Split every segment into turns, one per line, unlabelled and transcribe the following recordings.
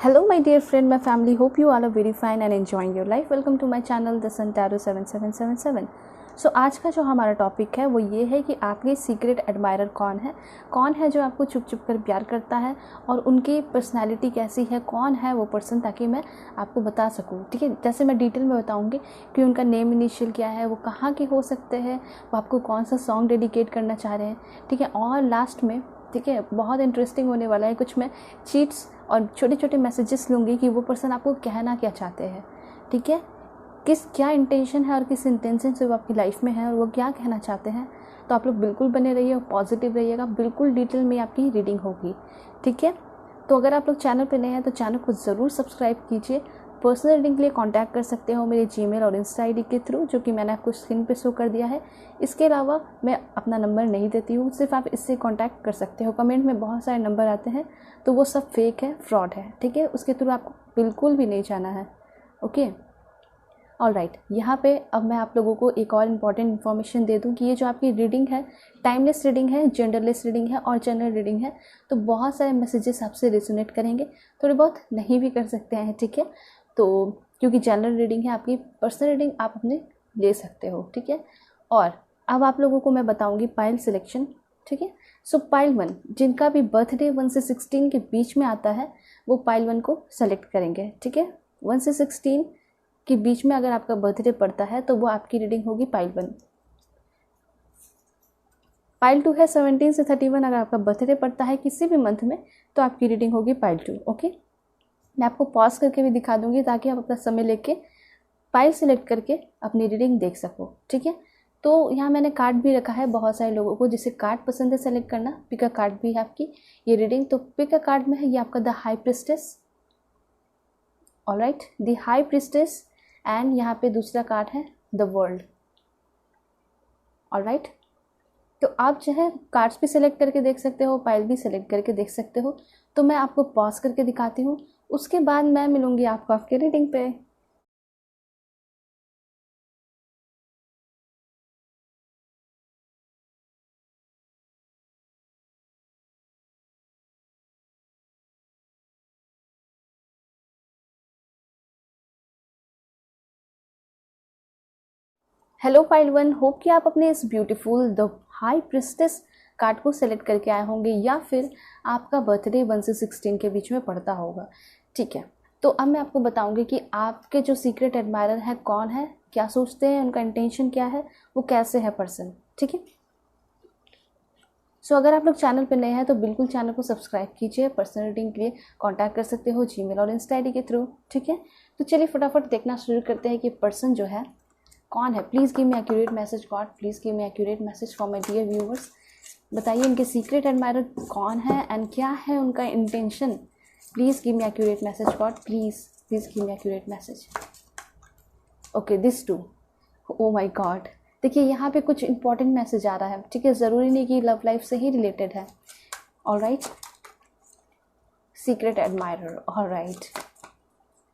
Hello, my dear friend, my family. Hope you all are very fine and enjoying your life. Welcome to my channel, The Sun Tarot 7777. सो आज का जो हमारा topic है वो ये है कि आपके सीक्रेट एडमायरर कौन है जो आपको छुप छुप कर प्यार करता है और उनकी पर्सनैलिटी कैसी है, कौन है वो पर्सन, ताकि मैं आपको बता सकूं। ठीक है, जैसे मैं डिटेल में बताऊंगी कि उनका नेम इनिशियल क्या है, वो कहाँ के हो सकते हैं, वो आपको कौन सा सॉन्ग डेडिकेट करना चाह रहे हैं। ठीक है, और लास्ट में ठीक है बहुत इंटरेस्टिंग होने वाला है, कुछ मैं चीट्स और छोटे छोटे मैसेजेस लूँगी कि वो पर्सन आपको कहना क्या चाहते हैं। ठीक है, क्या इंटेंशन है और किस इंटेंशन से वो आपकी लाइफ में है और वो क्या कहना चाहते हैं। तो आप लोग बिल्कुल बने रहिए और पॉजिटिव रहिएगा, बिल्कुल डिटेल में आपकी रीडिंग होगी। ठीक है, तो अगर आप लोग चैनल पे नए हैं तो चैनल को ज़रूर सब्सक्राइब कीजिए। पर्सनल रीडिंग के लिए कांटेक्ट कर सकते हो मेरे जीमेल और इंस्टा आईडी के थ्रू, जो कि मैंने आपको स्क्रीन पे शो कर दिया है। इसके अलावा मैं अपना नंबर नहीं देती हूँ, सिर्फ आप इससे कांटेक्ट कर सकते हो। कमेंट में बहुत सारे नंबर आते हैं तो वो सब फेक है, फ्रॉड है। ठीक है, उसके थ्रू आपको बिल्कुल भी नहीं जाना है। ओके, ऑलराइट, यहाँ पे अब मैं आप लोगों को एक और इम्पॉर्टेंट इन्फॉर्मेशन दे दूँ कि ये जो आपकी रीडिंग है टाइमलेस रीडिंग है, जेंडरलेस रीडिंग है और जनरल रीडिंग है। तो बहुत सारे मैसेजेस आपसे रेजोनेट करेंगे, थोड़े बहुत नहीं भी कर सकते हैं। ठीक है, तो क्योंकि जनरल रीडिंग है, आपकी पर्सनल रीडिंग आप अपने ले सकते हो। ठीक है, और अब आप लोगों को मैं बताऊँगी पाइल सिलेक्शन। ठीक है, सो पाइल 1 जिनका भी बर्थडे 1 से 16 के बीच में आता है वो पाइल 1 को सेलेक्ट करेंगे। ठीक है, 1 से 16 के बीच में अगर आपका बर्थडे पड़ता है तो वो आपकी रीडिंग होगी पाइल 1। पाइल 2 है 17 से 31, अगर आपका बर्थडे पड़ता है किसी भी मंथ में तो आपकी रीडिंग होगी पाइल 2। ओके, मैं आपको पॉज करके भी दिखा दूंगी ताकि आप अपना समय लेके पाइल सेलेक्ट करके अपनी रीडिंग देख सको। ठीक है, तो यहाँ मैंने कार्ड भी रखा है बहुत सारे लोगों को जिसे कार्ड पसंद है सेलेक्ट करना। पिक अ कार्ड भी है आपकी ये रीडिंग। तो पिक अ कार्ड में है ये आपका the high priestess. Alright, the high priestess. And यहाँ पे दूसरा कार्ड है द वर्ल्ड। ऑलराइट, तो आप जो है कार्ड्स भी सिलेक्ट करके देख सकते हो, पाइल भी सिलेक्ट करके देख सकते हो। तो मैं आपको पॉज करके दिखाती हूँ, उसके बाद मैं मिलूँगी आपको आपके रीडिंग पे। हेलो पाइल 1, होप कि आप अपने इस beautiful the high priestess card को सेलेक्ट करके आए होंगे या फिर आपका बर्थडे 1 से 16 के बीच में पड़ता होगा। ठीक है, तो अब मैं आपको बताऊंगी कि आपके जो सीक्रेट एडमायरर है कौन है, क्या सोचते हैं, उनका इंटेंशन क्या है, वो कैसे है पर्सन। ठीक है, सो अगर आप लोग चैनल पे नए हैं तो बिल्कुल चैनल को सब्सक्राइब कीजिए। पर्सनल रीडिंग के लिए कांटेक्ट कर सकते हो जीमेल और इंस्टा आईडी के थ्रू। ठीक है, तो चलिए फटाफट देखना शुरू करते हैं कि पर्सन जो है कौन है। Please give me accurate message God, please give me accurate message for my dear viewers. बताइए इनके सीक्रेट एडमायरर कौन है एंड क्या है उनका intention. Please give me accurate message God, please give me accurate message. Okay, this too, oh my God. देखिए यहाँ पे कुछ इंपॉर्टेंट मैसेज आ रहा है। ठीक है, ज़रूरी नहीं कि लव लाइफ से ही रिलेटेड है। Alright, secret admirer. ऑलराइट,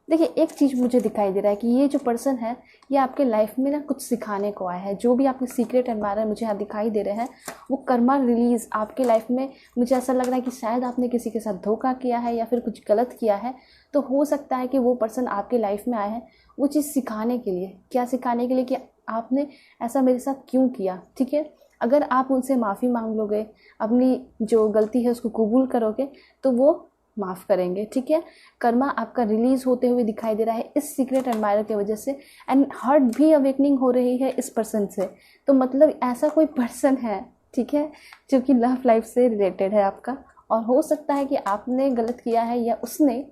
देखिए एक चीज़ मुझे दिखाई दे रहा है कि ये जो पर्सन है ये आपके लाइफ में ना कुछ सिखाने को आया है। जो भी आपके सीक्रेट एडमायरर मुझे यहाँ दिखाई दे रहे हैं वो कर्मा रिलीज़ आपके लाइफ में, मुझे ऐसा लग रहा है कि शायद आपने किसी के साथ धोखा किया है या फिर कुछ गलत किया है। तो हो सकता है कि वो पर्सन आपके लाइफ में आए हैं वो चीज़ सिखाने के लिए। क्या सिखाने के लिए कि आपने ऐसा मेरे साथ क्यों किया। ठीक है, अगर आप उनसे माफ़ी मांग लोगे, अपनी जो गलती है उसको कबूल करोगे तो वो माफ़ करेंगे। ठीक है, कर्मा आपका रिलीज़ होते हुए दिखाई दे रहा है इस सीक्रेट एडमायरर की वजह से। एंड हर्ट भी अवेकनिंग हो रही है इस पर्सन से। तो मतलब ऐसा कोई पर्सन है, ठीक है, जो कि लव लाइफ से रिलेटेड है आपका। और हो सकता है कि आपने गलत किया है या उसने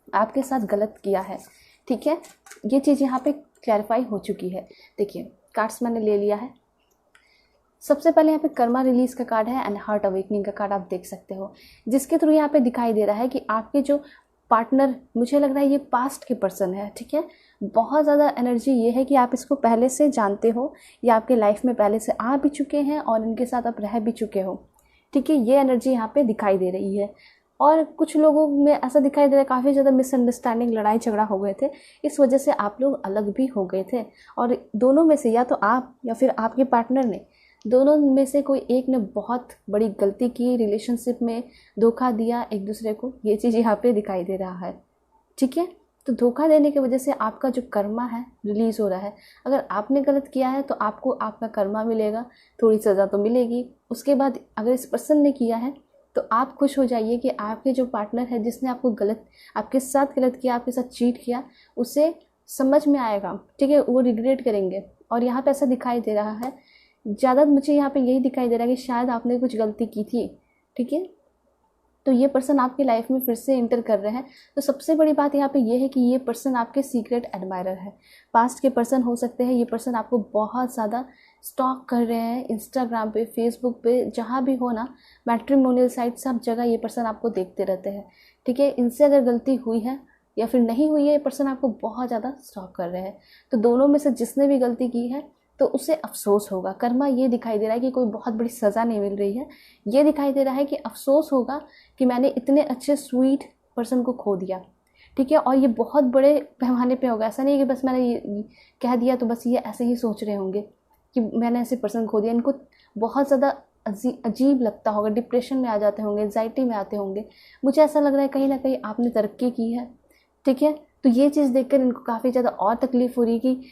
आपके साथ गलत किया है। ठीक है, ये चीज़ यहाँ पे क्लैरिफाई हो चुकी है। देखिए कार्ड्स मैंने ले लिया है। सबसे पहले यहाँ पे कर्मा रिलीज का कार्ड है एंड हार्ट अवेकनिंग का कार्ड आप देख सकते हो, जिसके थ्रू यहाँ पे दिखाई दे रहा है कि आपके जो पार्टनर, मुझे लग रहा है ये पास्ट के पर्सन है। ठीक है, बहुत ज़्यादा एनर्जी ये है कि आप इसको पहले से जानते हो या आपके लाइफ में पहले से आ भी चुके हैं और इनके साथ आप रह भी चुके हो। ठीक है, ये एनर्जी यहाँ पे दिखाई दे रही है। और कुछ लोगों में ऐसा दिखाई दे रहा है काफ़ी ज़्यादा मिसअंडरस्टैंडिंग, लड़ाई झगड़ा हो गए थे, इस वजह से आप लोग अलग भी हो गए थे। और दोनों में से या तो आप या फिर आपके पार्टनर ने दोनों में से कोई एक ने बहुत बड़ी गलती की, रिलेशनशिप में धोखा दिया एक दूसरे को, ये चीज़ यहाँ पे दिखाई दे रहा है। ठीक है, तो धोखा देने की वजह से आपका जो कर्मा है रिलीज़ हो रहा है। अगर आपने गलत किया है तो आपको आपका कर्मा मिलेगा, थोड़ी सज़ा तो मिलेगी। उसके बाद अगर इस पर्सन ने किया है तो आप खुश हो जाइए कि आपके जो पार्टनर है जिसने आपको गलत, आपके साथ गलत किया, आपके साथ चीट किया, उसे समझ में आएगा। ठीक है, वो रिग्रेट करेंगे। और यहाँ पे ऐसा दिखाई दे रहा है, ज़्यादा मुझे यहाँ पे यही दिखाई दे रहा है कि शायद आपने कुछ गलती की थी। ठीक है, तो ये पर्सन आपकी लाइफ में फिर से इंटर कर रहे हैं। तो सबसे बड़ी बात यहाँ पे ये है कि ये पर्सन आपके सीक्रेट एडमायरर है। पास्ट के पर्सन हो सकते हैं। ये पर्सन आपको बहुत ज़्यादा स्टॉक कर रहे हैं, इंस्टाग्राम पे, फेसबुक पे, जहाँ भी हो ना, मैट्रिमोनियल साइट, सब जगह ये पर्सन आपको देखते रहते हैं। ठीक है, इनसे अगर गलती हुई है या फिर नहीं हुई है, ये पर्सन आपको बहुत ज़्यादा स्टॉक कर रहे हैं। तो दोनों में से जिसने भी गलती की है तो उसे अफसोस होगा। कर्मा ये दिखाई दे रहा है कि कोई बहुत बड़ी सज़ा नहीं मिल रही है, ये दिखाई दे रहा है कि अफसोस होगा कि मैंने इतने अच्छे स्वीट पर्सन को खो दिया। ठीक है, और ये बहुत बड़े पैमाने पे होगा। ऐसा नहीं है कि बस मैंने ये कह दिया तो बस ये ऐसे ही सोच रहे होंगे कि मैंने ऐसे पर्सन खो दिया। इनको बहुत ज़्यादा अजीब लगता होगा, डिप्रेशन में आ जाते होंगे, एंजाइटी में आते होंगे। मुझे ऐसा लग रहा है कहीं ना कहीं आपने तरक्की की है। ठीक है, तो ये चीज़ देखकर इनको काफ़ी ज़्यादा और तकलीफ़ हो रही है कि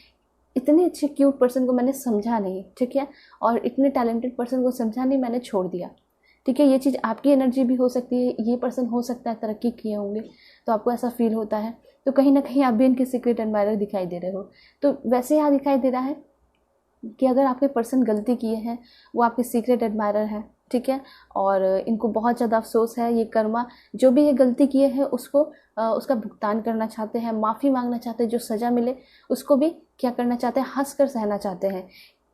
इतने अच्छे क्यूट पर्सन को मैंने समझा नहीं। ठीक है, और इतने टैलेंटेड पर्सन को समझा नहीं, मैंने छोड़ दिया। ठीक है, ये चीज़ आपकी एनर्जी भी हो सकती है। ये पर्सन हो सकता है तरक्की किए होंगे तो आपको ऐसा फील होता है। तो कहीं ना कहीं आप भी इनके सीक्रेट एडमायरर दिखाई दे रहे हो। तो वैसे यहाँ दिखाई दे रहा है कि अगर आपके पर्सन गलती किए हैं, वो आपके सीक्रेट एडमायरर हैं। ठीक है, और इनको बहुत ज़्यादा अफसोस है। ये कर्मा जो भी ये गलती किए हैं उसको उसका भुगतान करना चाहते हैं, माफ़ी मांगना चाहते हैं। जो सज़ा मिले उसको भी क्या करना चाहते हैं, हंस कर सहना चाहते हैं।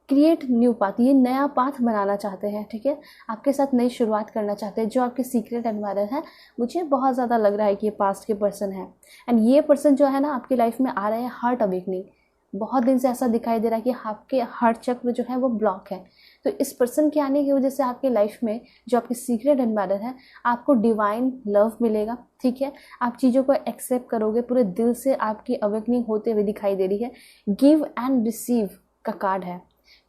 क्रिएट न्यू पाथ, ये नया पाथ बनाना चाहते हैं। ठीक है, आपके साथ नई शुरुआत करना चाहते हैं। जो आपके सीक्रेट एडमायरर है, मुझे बहुत ज़्यादा लग रहा है कि ये पास्ट के पर्सन है। एंड ये पर्सन जो है ना आपकी लाइफ में आ रहे हैं हार्ट अवेकनिंग। बहुत दिन से ऐसा दिखाई दे रहा है कि आपके हार्ट चक्र जो है वो ब्लॉक है। तो इस पर्सन के आने की वजह से आपकी लाइफ में जो आपके सीक्रेट एडमायरर है, आपको डिवाइन लव मिलेगा। ठीक है, आप चीज़ों को एक्सेप्ट करोगे पूरे दिल से। आपकी अवेकनिंग होते हुए दिखाई दे रही है। गिव एंड रिसीव का कार्ड है।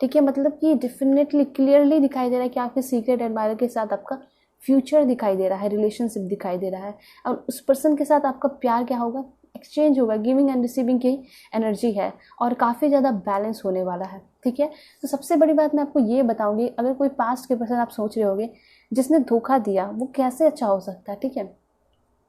ठीक है, मतलब कि डेफिनेटली क्लियरली दिखाई दे रहा है कि आपके सीक्रेट एडमायरर के साथ आपका फ्यूचर दिखाई दे रहा है, रिलेशनशिप दिखाई दे रहा है। और उस पर्सन के साथ आपका प्यार क्या होगा, एक्सचेंज होगा। गिविंग एंड रिसीविंग की एनर्जी है और काफ़ी ज़्यादा बैलेंस होने वाला है। ठीक है, तो सबसे बड़ी बात मैं आपको ये बताऊंगी, अगर कोई पास्ट के पर्सन आप सोच रहे होगे जिसने धोखा दिया, वो कैसे अच्छा हो सकता है। ठीक है,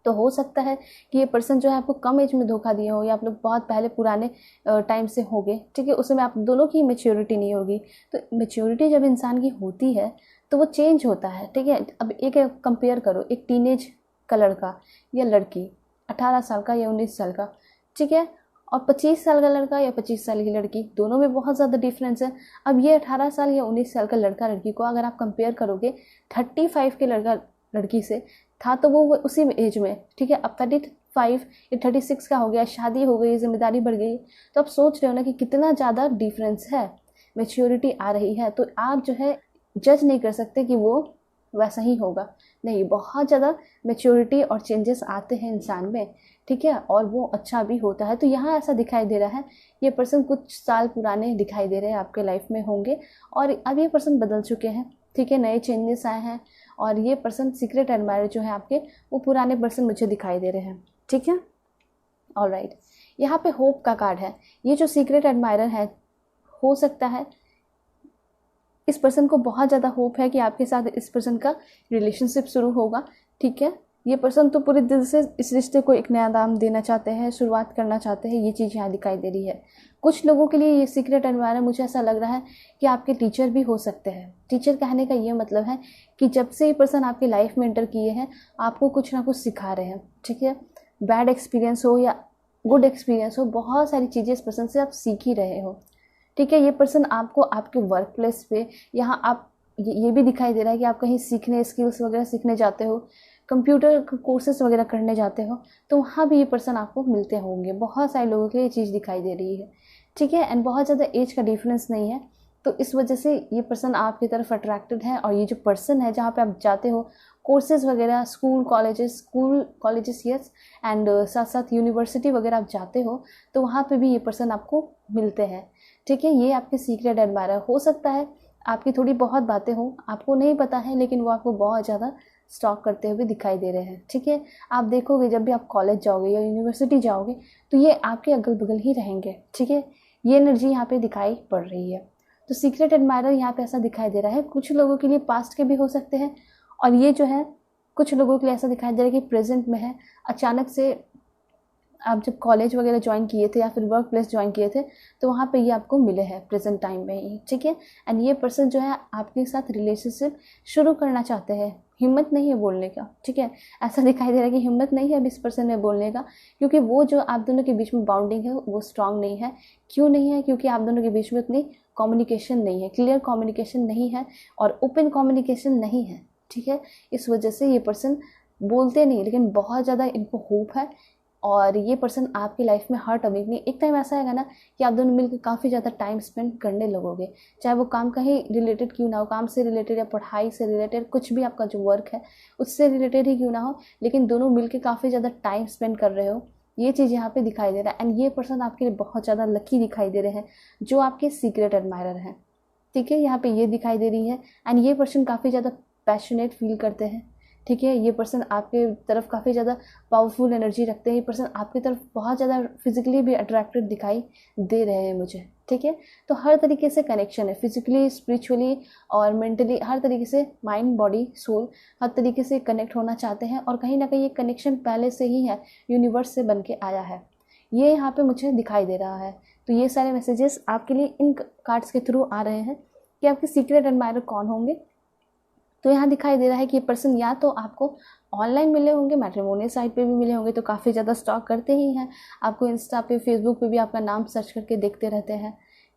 तो हो सकता है कि ये पर्सन जो है आपको कम एज में धोखा दिया हो, या आप लोग बहुत पहले पुराने टाइम से होंगे। ठीक है, उस समय आप दोनों की मेच्योरिटी नहीं होगी। तो मेच्योरिटी जब इंसान की होती है तो वो चेंज होता है। ठीक है, अब एक कंपेयर करो, एक टीनेज का लड़का या लड़की, 18 साल का या 19 साल का, ठीक है, और 25 साल का लड़का या 25 साल की लड़की, दोनों में बहुत ज़्यादा डिफरेंस है। अब ये 18 साल या 19 साल का लड़का लड़की को अगर आप कंपेयर करोगे 35 के लड़का लड़की से, था तो वो उसी एज में। ठीक है, अब 35 या 36 का हो गया, शादी हो गई, जिम्मेदारी बढ़ गई। तो आप सोच रहे हो ना कि कितना ज़्यादा डिफरेंस है, मैच्योरिटी आ रही है। तो आप जो है जज नहीं कर सकते कि वो वैसा ही होगा। नहीं, बहुत ज़्यादा मैच्योरिटी और चेंजेस आते हैं इंसान में। ठीक है, और वो अच्छा भी होता है। तो यहाँ ऐसा दिखाई दे रहा है, ये पर्सन कुछ साल पुराने दिखाई दे रहे हैं, आपके लाइफ में होंगे और अब ये पर्सन बदल चुके हैं। ठीक है, नए चेंजेस आए हैं और ये पर्सन सीक्रेट एडमायरर जो है आपके, वो पुराने पर्सन मुझे दिखाई दे रहे हैं। ठीक है, ऑलराइट, यहाँ पे होप का कार्ड है। ये जो सीक्रेट एडमायरर है, हो सकता है इस पर्सन को बहुत ज़्यादा होप है कि आपके साथ इस पर्सन का रिलेशनशिप शुरू होगा। ठीक है, ये पर्सन तो पूरे दिल से इस रिश्ते को एक नया दाम देना चाहते हैं, शुरुआत करना चाहते हैं। ये चीज़ यहाँ दिखाई दे रही है। कुछ लोगों के लिए ये सीक्रेट एडमायरर, मुझे ऐसा लग रहा है कि आपके टीचर भी हो सकते हैं। टीचर कहने का ये मतलब है कि जब से ये पर्सन आपकी लाइफ में एंटर किए हैं, आपको कुछ ना कुछ सिखा रहे हैं। ठीक है, बैड एक्सपीरियंस हो या गुड एक्सपीरियंस हो, बहुत सारी चीज़ें इस पर्सन से आप सीख ही रहे हो। ठीक है, ये पर्सन आपको आपके वर्क प्लेस पे, यहाँ आप ये भी दिखाई दे रहा है कि आप कहीं सीखने, स्किल्स वगैरह सीखने जाते हो, कंप्यूटर कोर्सेज वगैरह करने जाते हो, तो वहाँ भी ये पर्सन आपको मिलते होंगे। बहुत सारे लोगों के लिए ये चीज़ दिखाई दे रही है। ठीक है, एंड बहुत ज़्यादा एज का डिफरेंस नहीं है, तो इस वजह से ये पर्सन आपकी तरफ अट्रैक्टेड है। और ये जो पर्सन है जहाँ पे आप जाते हो कोर्सेज वगैरह, स्कूल कॉलेजेस यस, एंड साथ साथ यूनिवर्सिटी वगैरह आप जाते हो, तो वहाँ पे भी ये पर्सन आपको मिलते हैं। ठीक है, ये आपके सीक्रेट एडमायरर हो सकता है। आपकी थोड़ी बहुत बातें हों, आपको नहीं पता है, लेकिन वो आपको बहुत ज़्यादा स्टॉक करते हुए दिखाई दे रहे हैं। ठीक है, आप देखोगे जब भी आप कॉलेज जाओगे या यूनिवर्सिटी जाओगे तो ये आपके अगल बगल ही रहेंगे। ठीक है, ये एनर्जी यहाँ पे दिखाई पड़ रही है। तो सीक्रेट एडमायरर यहाँ पे ऐसा दिखाई दे रहा है। कुछ लोगों के लिए पास्ट के भी हो सकते हैं, और ये जो है कुछ लोगों के लिए ऐसा दिखाई दे रहा है कि प्रेजेंट में है। अचानक से आप जब कॉलेज वगैरह ज्वाइन किए थे या फिर वर्क प्लेस ज्वाइन किए थे तो वहाँ पे ये आपको मिले हैं प्रेजेंट टाइम में ही। ठीक है, एंड ये पर्सन जो है आपके साथ रिलेशनशिप शुरू करना चाहते हैं। हिम्मत नहीं है बोलने का। ठीक है, ऐसा दिखाई दे रहा है कि हिम्मत नहीं है अब इस पर्सन में बोलने का, क्योंकि वो जो आप दोनों के बीच में बाउंडिंग है वो स्ट्रांग नहीं है। क्यों नहीं है? क्योंकि आप दोनों के बीच में उतनी कम्युनिकेशन नहीं है, क्लियर कम्युनिकेशन नहीं है और ओपन कम्युनिकेशन नहीं है। ठीक है, इस वजह से ये पर्सन बोलते नहीं, लेकिन बहुत ज़्यादा इनको होप है और ये पर्सन आपकी लाइफ में हर टॉपिक में एक टाइम ऐसा आएगा ना कि आप दोनों मिलकर काफ़ी ज़्यादा टाइम स्पेंड करने लगोगे। चाहे वो काम कहीं रिलेटेड क्यों ना हो, काम से रिलेटेड या पढ़ाई से रिलेटेड, कुछ भी आपका जो वर्क है उससे रिलेटेड ही क्यों ना हो, लेकिन दोनों मिलकर काफ़ी ज़्यादा टाइम स्पेंड कर रहे हो। ये चीज़ यहाँ पे दिखाई दे रहा है। एंड ये पर्सन आपके लिए बहुत ज़्यादा लकी दिखाई दे रहे हैं, जो आपके सीक्रेट एडमायरर हैं। ठीक है, यहाँ पे ये दिखाई दे रही है। एंड ये पर्सन काफ़ी ज़्यादा पैशनेट फील करते हैं। ठीक है, ये पर्सन आपके तरफ काफ़ी ज़्यादा पावरफुल एनर्जी रखते हैं। ये पर्सन आपकी तरफ बहुत ज़्यादा फिजिकली भी अट्रैक्टेड दिखाई दे रहे हैं मुझे। ठीक है, तो हर तरीके से कनेक्शन है, फिजिकली, स्पिरिचुअली और मेंटली, हर तरीके से, माइंड, बॉडी, सोल, हर तरीके से कनेक्ट होना चाहते हैं। और कहीं ना कहीं ये कनेक्शन पहले से ही है, यूनिवर्स से बन के आया है, ये यहाँ पे मुझे दिखाई दे रहा है। तो ये सारे मैसेजेस आपके लिए इन कार्ड्स के थ्रू आ रहे हैं कि आपके सीक्रेट एडमायरर कौन होंगे। तो यहाँ दिखाई दे रहा है कि ये पर्सन या तो आपको ऑनलाइन मिले होंगे, मैट्रिमोनियल साइट पे भी मिले होंगे, तो काफ़ी ज़्यादा स्टॉक करते ही हैं आपको। इंस्टा पे, फेसबुक पे भी आपका नाम सर्च करके देखते रहते हैं।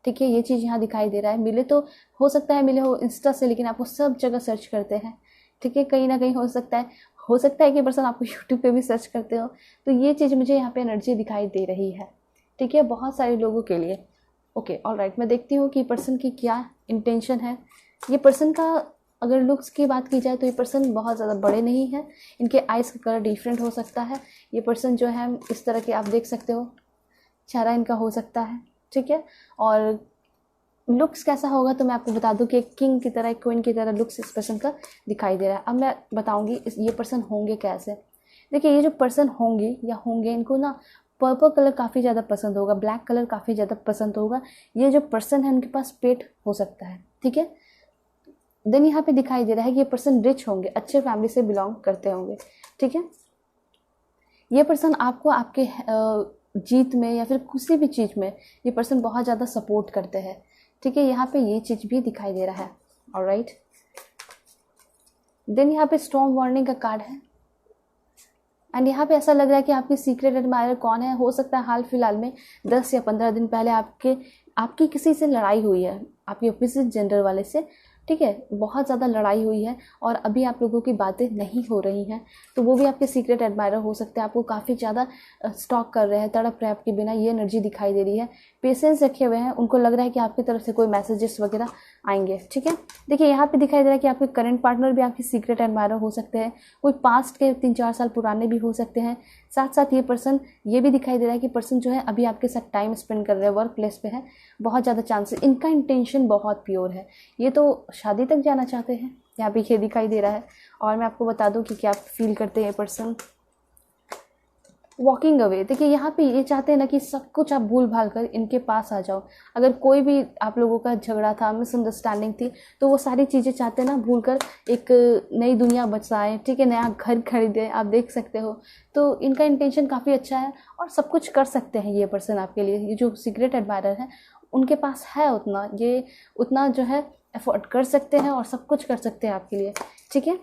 ठीक है, ये चीज़ यहाँ दिखाई दे रहा है। मिले तो हो सकता है मिले हो इंस्टा से, लेकिन आपको सब जगह सर्च करते हैं। ठीक है, कहीं ना कहीं हो सकता है कि पर्सन आपको यूट्यूब पे भी सर्च करते हो। तो ये चीज़ मुझे यहाँ पे एनर्जी दिखाई दे रही है। ठीक है, बहुत सारे लोगों के लिए। ओके, ऑलराइट, मैं देखती हूँ कि पर्सन की क्या इंटेंशन है। ये पर्सन का अगर लुक्स की बात की जाए तो ये पर्सन बहुत ज़्यादा बड़े नहीं हैं। इनके आइज़ का कलर डिफरेंट हो सकता है। ये पर्सन जो है इस तरह के आप देख सकते हो, चेहरा इनका हो सकता है। ठीक है, और लुक्स कैसा होगा तो मैं आपको बता दूं कि एक किंग की तरह, एक क्वीन की तरह लुक्स इस पर्सन का दिखाई दे रहा है। अब मैं बताऊंगी ये पर्सन होंगे कैसे। देखिए, ये जो पर्सन होंगे इनको ना पर्पल कलर काफ़ी ज़्यादा पसंद होगा, ब्लैक कलर काफ़ी ज़्यादा पसंद होगा। ये जो पर्सन है उनके पास पेट हो सकता है। ठीक है, देन यहाँ पे दिखाई दे रहा है कि ये पर्सन रिच होंगे, अच्छे फैमिली से बिलोंग करते होंगे। ठीक है, ये पर्सन आपको आपके जीत में या फिर किसी भी चीज़ में ये पर्सन बहुत ज़्यादा सपोर्ट करते हैं। ठीक है, यहाँ पे ये चीज़ भी दिखाई दे रहा है। ऑलराइट, देन यहाँ पे स्टॉर्म वार्निंग का कार्ड है। एंड यहाँ पे ऐसा लग रहा है कि आपकी सीक्रेट एडमायरर कौन है। हो सकता है हाल फिलहाल में 10 या 15 दिन पहले आपकी किसी से लड़ाई हुई है, आपके ऑपोजिट जेंडर वाले से। ठीक है, बहुत ज़्यादा लड़ाई हुई है और अभी आप लोगों की बातें नहीं हो रही हैं, तो वो भी आपके सीक्रेट एडमायरर हो सकते हैं। आपको काफ़ी ज़्यादा स्टॉक कर रहे हैं, तड़प रहे आपके बिना, ये एनर्जी दिखाई दे रही है। पेशेंस रखे हुए हैं, उनको लग रहा है कि आपकी तरफ से कोई मैसेजेस वगैरह आएंगे। ठीक है, देखिए यहाँ पे दिखाई दे रहा है कि आपके करंट पार्टनर भी आपके सीक्रेट एडमायरर हो सकते हैं, कोई पास्ट के 3-4 साल पुराने भी हो सकते हैं। साथ साथ ये पर्सन, ये भी दिखाई दे रहा है कि पर्सन जो है अभी आपके साथ टाइम स्पेंड कर रहे हैं, वर्क प्लेस पे है, बहुत ज़्यादा चांसेस, इनका इंटेंशन बहुत प्योर है। ये तो शादी तक जाना चाहते हैं, यहाँ पे ये दिखाई दे रहा है। और मैं आपको बता दूं कि क्या फील करते हैं पर्सन। वॉकिंग अवे, देखिए यहाँ पे ये चाहते हैं ना कि सब कुछ आप भूल भाल कर इनके पास आ जाओ। अगर कोई भी आप लोगों का झगड़ा था, मिसअंडरस्टैंडिंग थी, तो वो सारी चीज़ें चाहते हैं ना भूल कर एक नई दुनिया बसाएं। ठीक है, नया घर खरीदें, आप देख सकते हो। तो इनका इंटेंशन काफ़ी अच्छा है और सब कुछ कर सकते हैं ये पर्सन आपके लिए। ये जो सीक्रेट एडमायरर है उनके पास है उतना, ये उतना जो है अफोर्ड कर सकते हैं और सब कुछ कर सकते हैं आपके लिए। ठीक है,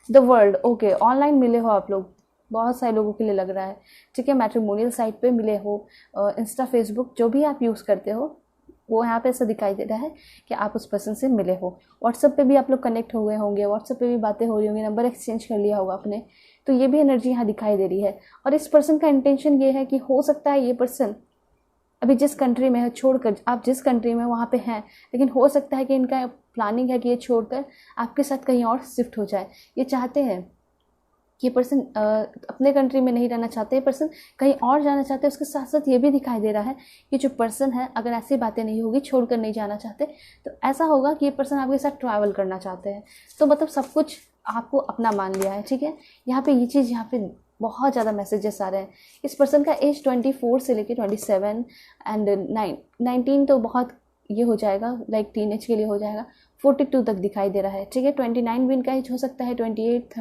द वर्ल्ड, ओके, ऑनलाइन मिले हो आप लोग, बहुत सारे लोगों के लिए लग रहा है। ठीक है, मैट्रिमोनियल साइट पे मिले हो, इंस्टा, फेसबुक जो भी आप यूज़ करते हो, वो यहाँ पे ऐसा दिखाई दे रहा है कि आप उस पर्सन से मिले हो। व्हाट्सएप पे भी आप लोग कनेक्ट हो गए होंगे, व्हाट्सएप पे भी बातें हो रही होंगी, नंबर एक्सचेंज कर लिया होगा आपने। तो ये भी एनर्जी यहाँ दिखाई दे रही है। और इस पर्सन का इंटेंशन ये है कि हो सकता है ये पर्सन अभी जिस कंट्री में है छोड़कर, आप जिस कंट्री में वहाँ पे हैं, लेकिन हो सकता है कि इनका प्लानिंग है कि ये छोड़कर आपके साथ कहीं और शिफ्ट हो जाए। ये चाहते हैं ये पर्सन अपने कंट्री में नहीं रहना चाहते, ये पर्सन कहीं और जाना चाहते हैं। उसके साथ साथ ये भी दिखाई दे रहा है कि जो पर्सन है, अगर ऐसी बातें नहीं होगी, छोड़कर नहीं जाना चाहते, तो ऐसा होगा कि ये पर्सन आपके साथ ट्रैवल करना चाहते हैं। तो मतलब सब कुछ आपको अपना मान लिया है, ठीक है। यहाँ पे ये चीज़, यहाँ पे बहुत ज़्यादा मैसेजेस आ रहे हैं। इस पर्सन का एज 24 से लेके 27 एंड 19 तो बहुत ये हो जाएगा, लाइक टीनेज के लिए हो जाएगा। 42 तक दिखाई दे रहा है, ठीक है। 29 भी इनका एज हो सकता है, 28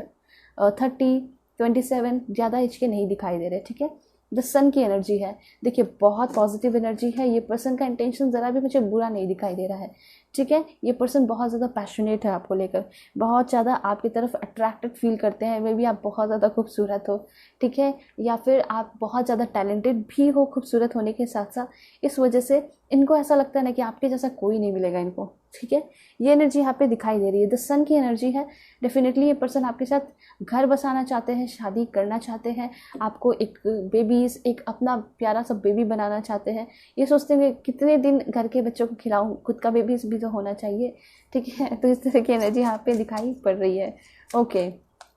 30 27 ज़्यादा एज के नहीं दिखाई दे रहे, ठीक है। द सन की एनर्जी है, देखिए बहुत पॉजिटिव एनर्जी है। ये पर्सन का इंटेंशन ज़रा भी मुझे बुरा नहीं दिखाई दे रहा है, ठीक है। ये पर्सन बहुत ज़्यादा पैशनेट है आपको लेकर, बहुत ज़्यादा आपकी तरफ अट्रैक्टेड फील करते हैं। मे बी आप बहुत ज़्यादा खूबसूरत हो, ठीक है, या फिर आप बहुत ज़्यादा टैलेंटेड भी हो खूबसूरत होने के साथ साथ। इस वजह से इनको ऐसा लगता है ना कि आपके जैसा कोई नहीं मिलेगा इनको, ठीक है। ये एनर्जी यहाँ पे दिखाई दे रही है, द सन की एनर्जी है। डेफिनेटली ये पर्सन आपके साथ घर बसाना चाहते हैं, शादी करना चाहते हैं, आपको एक बेबीज़, एक अपना प्यारा सा बेबी बनाना चाहते हैं। ये सोचते हैं कितने दिन घर के बच्चों को खिलाऊं, खुद का बेबीज़ भी तो होना चाहिए, ठीक है। तो इस तरह की एनर्जी यहाँ पे दिखाई पड़ रही है, ओके।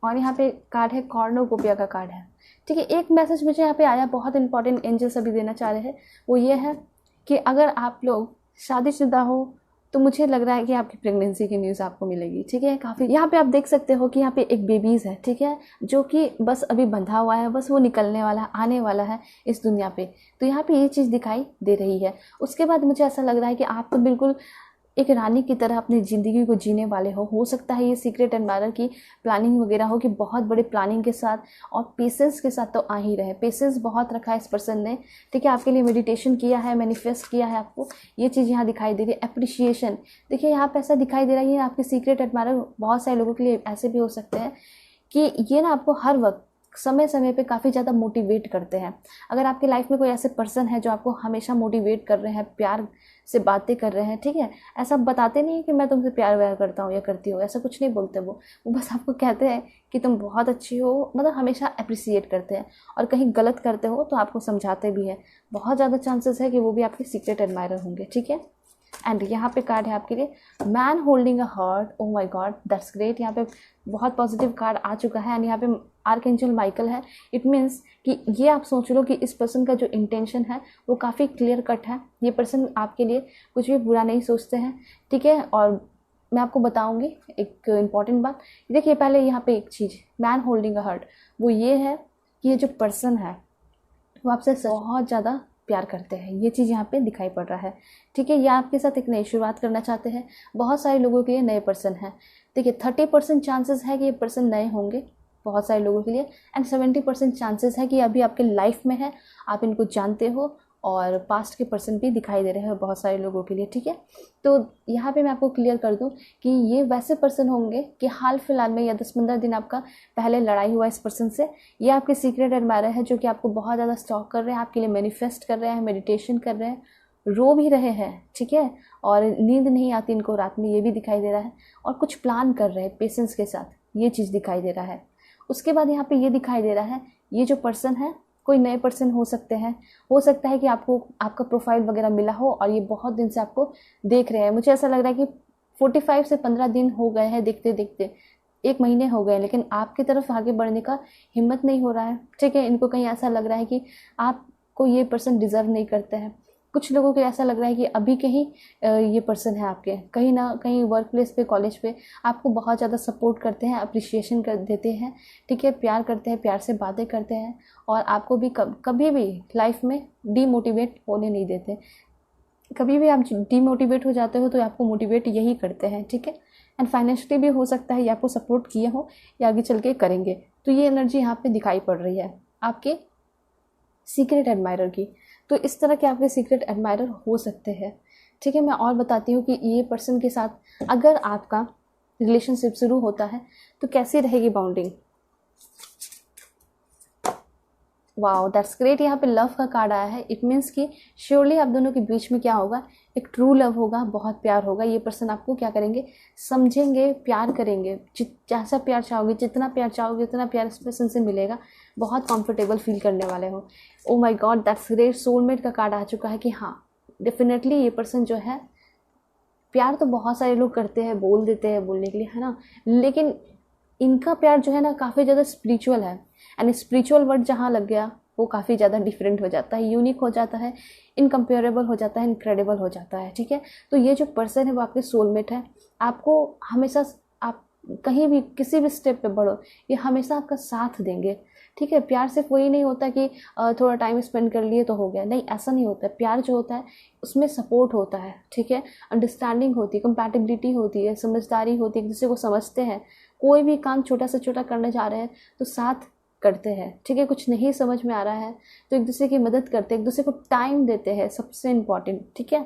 और यहाँ पे कार्ड है, कॉर्नोकोपिया का कार्ड है, ठीक है। एक मैसेज मुझे यहाँ पे आया, बहुत इंपॉर्टेंट एंजल्स अभी देना चाह रहे हैं, वो ये है कि अगर आप लोग शादीशुदा हो तो मुझे लग रहा है कि आपकी प्रेगनेंसी की न्यूज़ आपको मिलेगी, ठीक है। काफ़ी यहाँ पे आप देख सकते हो कि यहाँ पे एक बेबीज़ है, ठीक है, जो कि बस अभी बंधा हुआ है, बस वो निकलने वाला है, आने वाला है इस दुनिया पे। तो यहाँ पे ये चीज़ दिखाई दे रही है। उसके बाद मुझे ऐसा लग रहा है कि आप तो बिल्कुल एक रानी की तरह अपनी ज़िंदगी को जीने वाले हो सकता है ये सीक्रेट एडमायरर की प्लानिंग वगैरह हो कि बहुत बड़े प्लानिंग के साथ और पेशेंस के साथ तो आ ही रहे। पेशेंस बहुत रखा है इस पर्सन ने, ठीक है। आपके लिए मेडिटेशन किया है, मैनिफेस्ट किया है, आपको ये चीज़ यहाँ दिखाई दे रही है। अप्रिशिएशन, देखिए यहाँ पे ऐसा दिखाई दे रहा है, ये आपके सीक्रेट एडमायरर बहुत सारे लोगों के लिए ऐसे भी हो सकते हैं कि ये ना आपको हर वक्त समय समय पे काफ़ी ज़्यादा मोटिवेट करते हैं। अगर आपकी लाइफ में कोई ऐसे पर्सन है जो आपको हमेशा मोटिवेट कर रहे हैं, प्यार से बातें कर रहे हैं, ठीक है, ऐसा बताते नहीं कि मैं तुमसे प्यार व्यार करता हूँ या करती हूँ, ऐसा कुछ नहीं बोलते वो बस आपको कहते हैं कि तुम बहुत अच्छी हो, मतलब हमेशा अप्रिसिएट करते हैं। और कहीं गलत करते हो तो आपको समझाते भी हैं। बहुत ज़्यादा चांसेस है कि वो भी आपके सीक्रेट एडमायरर होंगे, ठीक है। एंड यहाँ पे कार्ड है आपके लिए, man holding a heart. Oh my God, that's great. यहाँ पे बहुत पॉजिटिव कार्ड आ चुका है। एंड यहाँ पे आर्कएंजल माइकल है। इट मीन्स कि ये आप सोच लो कि इस पर्सन का जो इंटेंशन है वो काफ़ी क्लियर कट है। ये पर्सन आपके लिए कुछ भी बुरा नहीं सोचते हैं, ठीक है। और मैं आपको बताऊंगी एक इम्पॉर्टेंट बात। देखिए पहले यहाँ पे एक चीज़, मैन होल्डिंग अ हार्ट, वो ये है कि ये जो पर्सन है वो आपसे बहुत ज़्यादा प्यार करते हैं। ये चीज़ यहाँ पे दिखाई पड़ रहा है, ठीक है। ये आपके साथ एक नई शुरुआत करना चाहते हैं। बहुत सारे लोगों के लिए नए पर्सन हैं। देखिए 30% चांसेस है कि ये पर्सन नए होंगे बहुत सारे लोगों के लिए, एंड 70% चांसेस है कि अभी आपके लाइफ में है, आप इनको जानते हो, और पास्ट के पर्सन भी दिखाई दे रहे हैं बहुत सारे लोगों के लिए, ठीक है। तो यहाँ पे मैं आपको क्लियर कर दूँ कि ये वैसे पर्सन होंगे कि हाल फिलहाल में या 10-15 दिन आपका पहले लड़ाई हुआ इस पर्सन से। ये आपके सीक्रेट एडमायरर है जो कि आपको बहुत ज़्यादा स्टॉक कर रहे हैं, आपके लिए मैनिफेस्ट कर रहे हैं, मेडिटेशन कर रहे हैं, रो भी रहे हैं, ठीक है। और नींद नहीं आती इनको रात में, ये भी दिखाई दे रहा है। और कुछ प्लान कर रहे हैं पेशेंस के साथ, ये चीज़ दिखाई दे रहा है। उसके बाद यहाँ पे ये दिखाई दे रहा है, ये जो पर्सन है कोई नए पर्सन हो सकते हैं। हो सकता है कि आपको आपका प्रोफाइल वगैरह मिला हो और ये बहुत दिन से आपको देख रहे हैं। मुझे ऐसा लग रहा है कि 45 से 15 दिन हो गए हैं देखते देखते, 1 महीने हो गए, लेकिन आपकी तरफ आगे बढ़ने का हिम्मत नहीं हो रहा है, ठीक है। इनको कहीं ऐसा लग रहा है कि आपको ये पर्सन डिज़र्व नहीं करते हैं। कुछ लोगों को ऐसा लग रहा है कि अभी कहीं ये पर्सन है आपके, कहीं ना कहीं वर्क प्लेस पे, कॉलेज पे आपको बहुत ज़्यादा सपोर्ट करते हैं, अप्रिशिएशन कर देते हैं, ठीक है, प्यार करते हैं, प्यार से बातें करते हैं, और आपको भी कभी भी लाइफ में डीमोटिवेट होने नहीं देते। कभी भी आप डीमोटिवेट हो जाते हो तो आपको मोटिवेट यही करते हैं, ठीक है। एंड फाइनेंशियली भी हो सकता है ये आपको सपोर्ट किए हो या आगे चल के करेंगे। तो ये एनर्जी यहाँ पे दिखाई पड़ रही है आपके सीक्रेट एडमायरर की। तो इस तरह के आपके सीक्रेट एडमायरर हो सकते हैं, ठीक है। मैं और बताती हूँ कि ये पर्सन के साथ अगर आपका रिलेशनशिप शुरू होता है तो कैसी रहेगी बॉन्डिंग। Wow, that's great. यहाँ पे लव का कार्ड आया है। इट मीन्स कि श्योरली आप दोनों के बीच में क्या होगा, एक ट्रू लव होगा, बहुत प्यार होगा। ये पर्सन आपको क्या करेंगे, समझेंगे, प्यार करेंगे। जैसा प्यार चाहोगे, जितना प्यार चाहोगे उतना प्यार इस पर्सन से मिलेगा। बहुत कंफर्टेबल फील करने वाले हो। ओ my God, that's great. Soulmate का कार्ड आ चुका है कि हाँ डेफिनेटली ये पर्सन जो है, प्यार तो बहुत सारे लोग करते हैं, बोल देते हैं बोलने के लिए, है ना, लेकिन इनका प्यार जो है ना काफ़ी ज़्यादा स्पिरिचुअल है, एंड स्पिरिचुअल वर्ड जहाँ लग गया वो काफ़ी ज़्यादा डिफरेंट हो जाता है, यूनिक हो जाता है, इनकम्पेरेबल हो जाता है, इनक्रेडिबल हो जाता है। ठीक है, तो ये जो पर्सन है वो आपके सोलमेट है। आपको हमेशा, आप कहीं भी किसी भी स्टेप पे बढ़ो, ये हमेशा आपका साथ देंगे। ठीक है, प्यार सिर्फ वही नहीं होता कि थोड़ा टाइम स्पेंड कर लिए तो हो गया, नहीं, ऐसा नहीं होता है। प्यार जो होता है उसमें सपोर्ट होता है, ठीक है, अंडरस्टैंडिंग होती है, कंपैटिबिलिटी होती है, समझदारी होती है, एक दूसरे को समझते हैं। कोई भी काम छोटा से छोटा करने जा रहे हैं तो साथ करते हैं। ठीक है, कुछ नहीं समझ में आ रहा है तो एक दूसरे की मदद करते हैं, एक दूसरे को टाइम देते हैं, सबसे इम्पॉर्टेंट। ठीक है,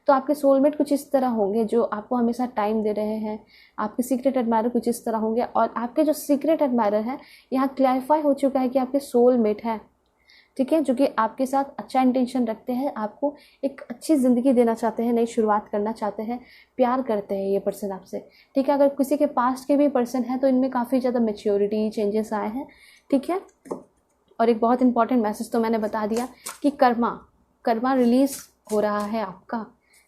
तो आपके सोलमेट कुछ इस तरह होंगे जो आपको हमेशा टाइम दे रहे हैं। आपके सीक्रेट एडमायरर कुछ इस तरह होंगे, और आपके जो सीक्रेट एडमायरर है यहाँ क्लैरिफाई हो चुका है कि आपके सोलमेट है। ठीक है, जो कि आपके साथ अच्छा इंटेंशन रखते हैं, आपको एक अच्छी ज़िंदगी देना चाहते हैं, नई शुरुआत करना चाहते हैं, प्यार करते हैं ये पर्सन आपसे। ठीक है, अगर किसी के पास्ट के भी पर्सन हैं तो इनमें काफ़ी ज़्यादा मेच्योरिटी चेंजेस आए हैं। ठीक है, और एक बहुत इंपॉर्टेंट मैसेज तो मैंने बता दिया कि कर्मा रिलीज हो रहा है आपका।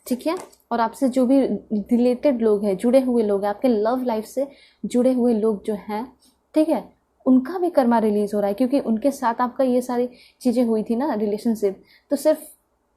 ठीक है, और आपसे जो भी रिलेटेड लोग हैं, जुड़े हुए लोग हैं, आपके लव लाइफ से जुड़े हुए लोग जो हैं, ठीक है, उनका भी कर्मा रिलीज हो रहा है, क्योंकि उनके साथ आपका ये सारी चीज़ें हुई थी ना, रिलेशनशिप। तो सिर्फ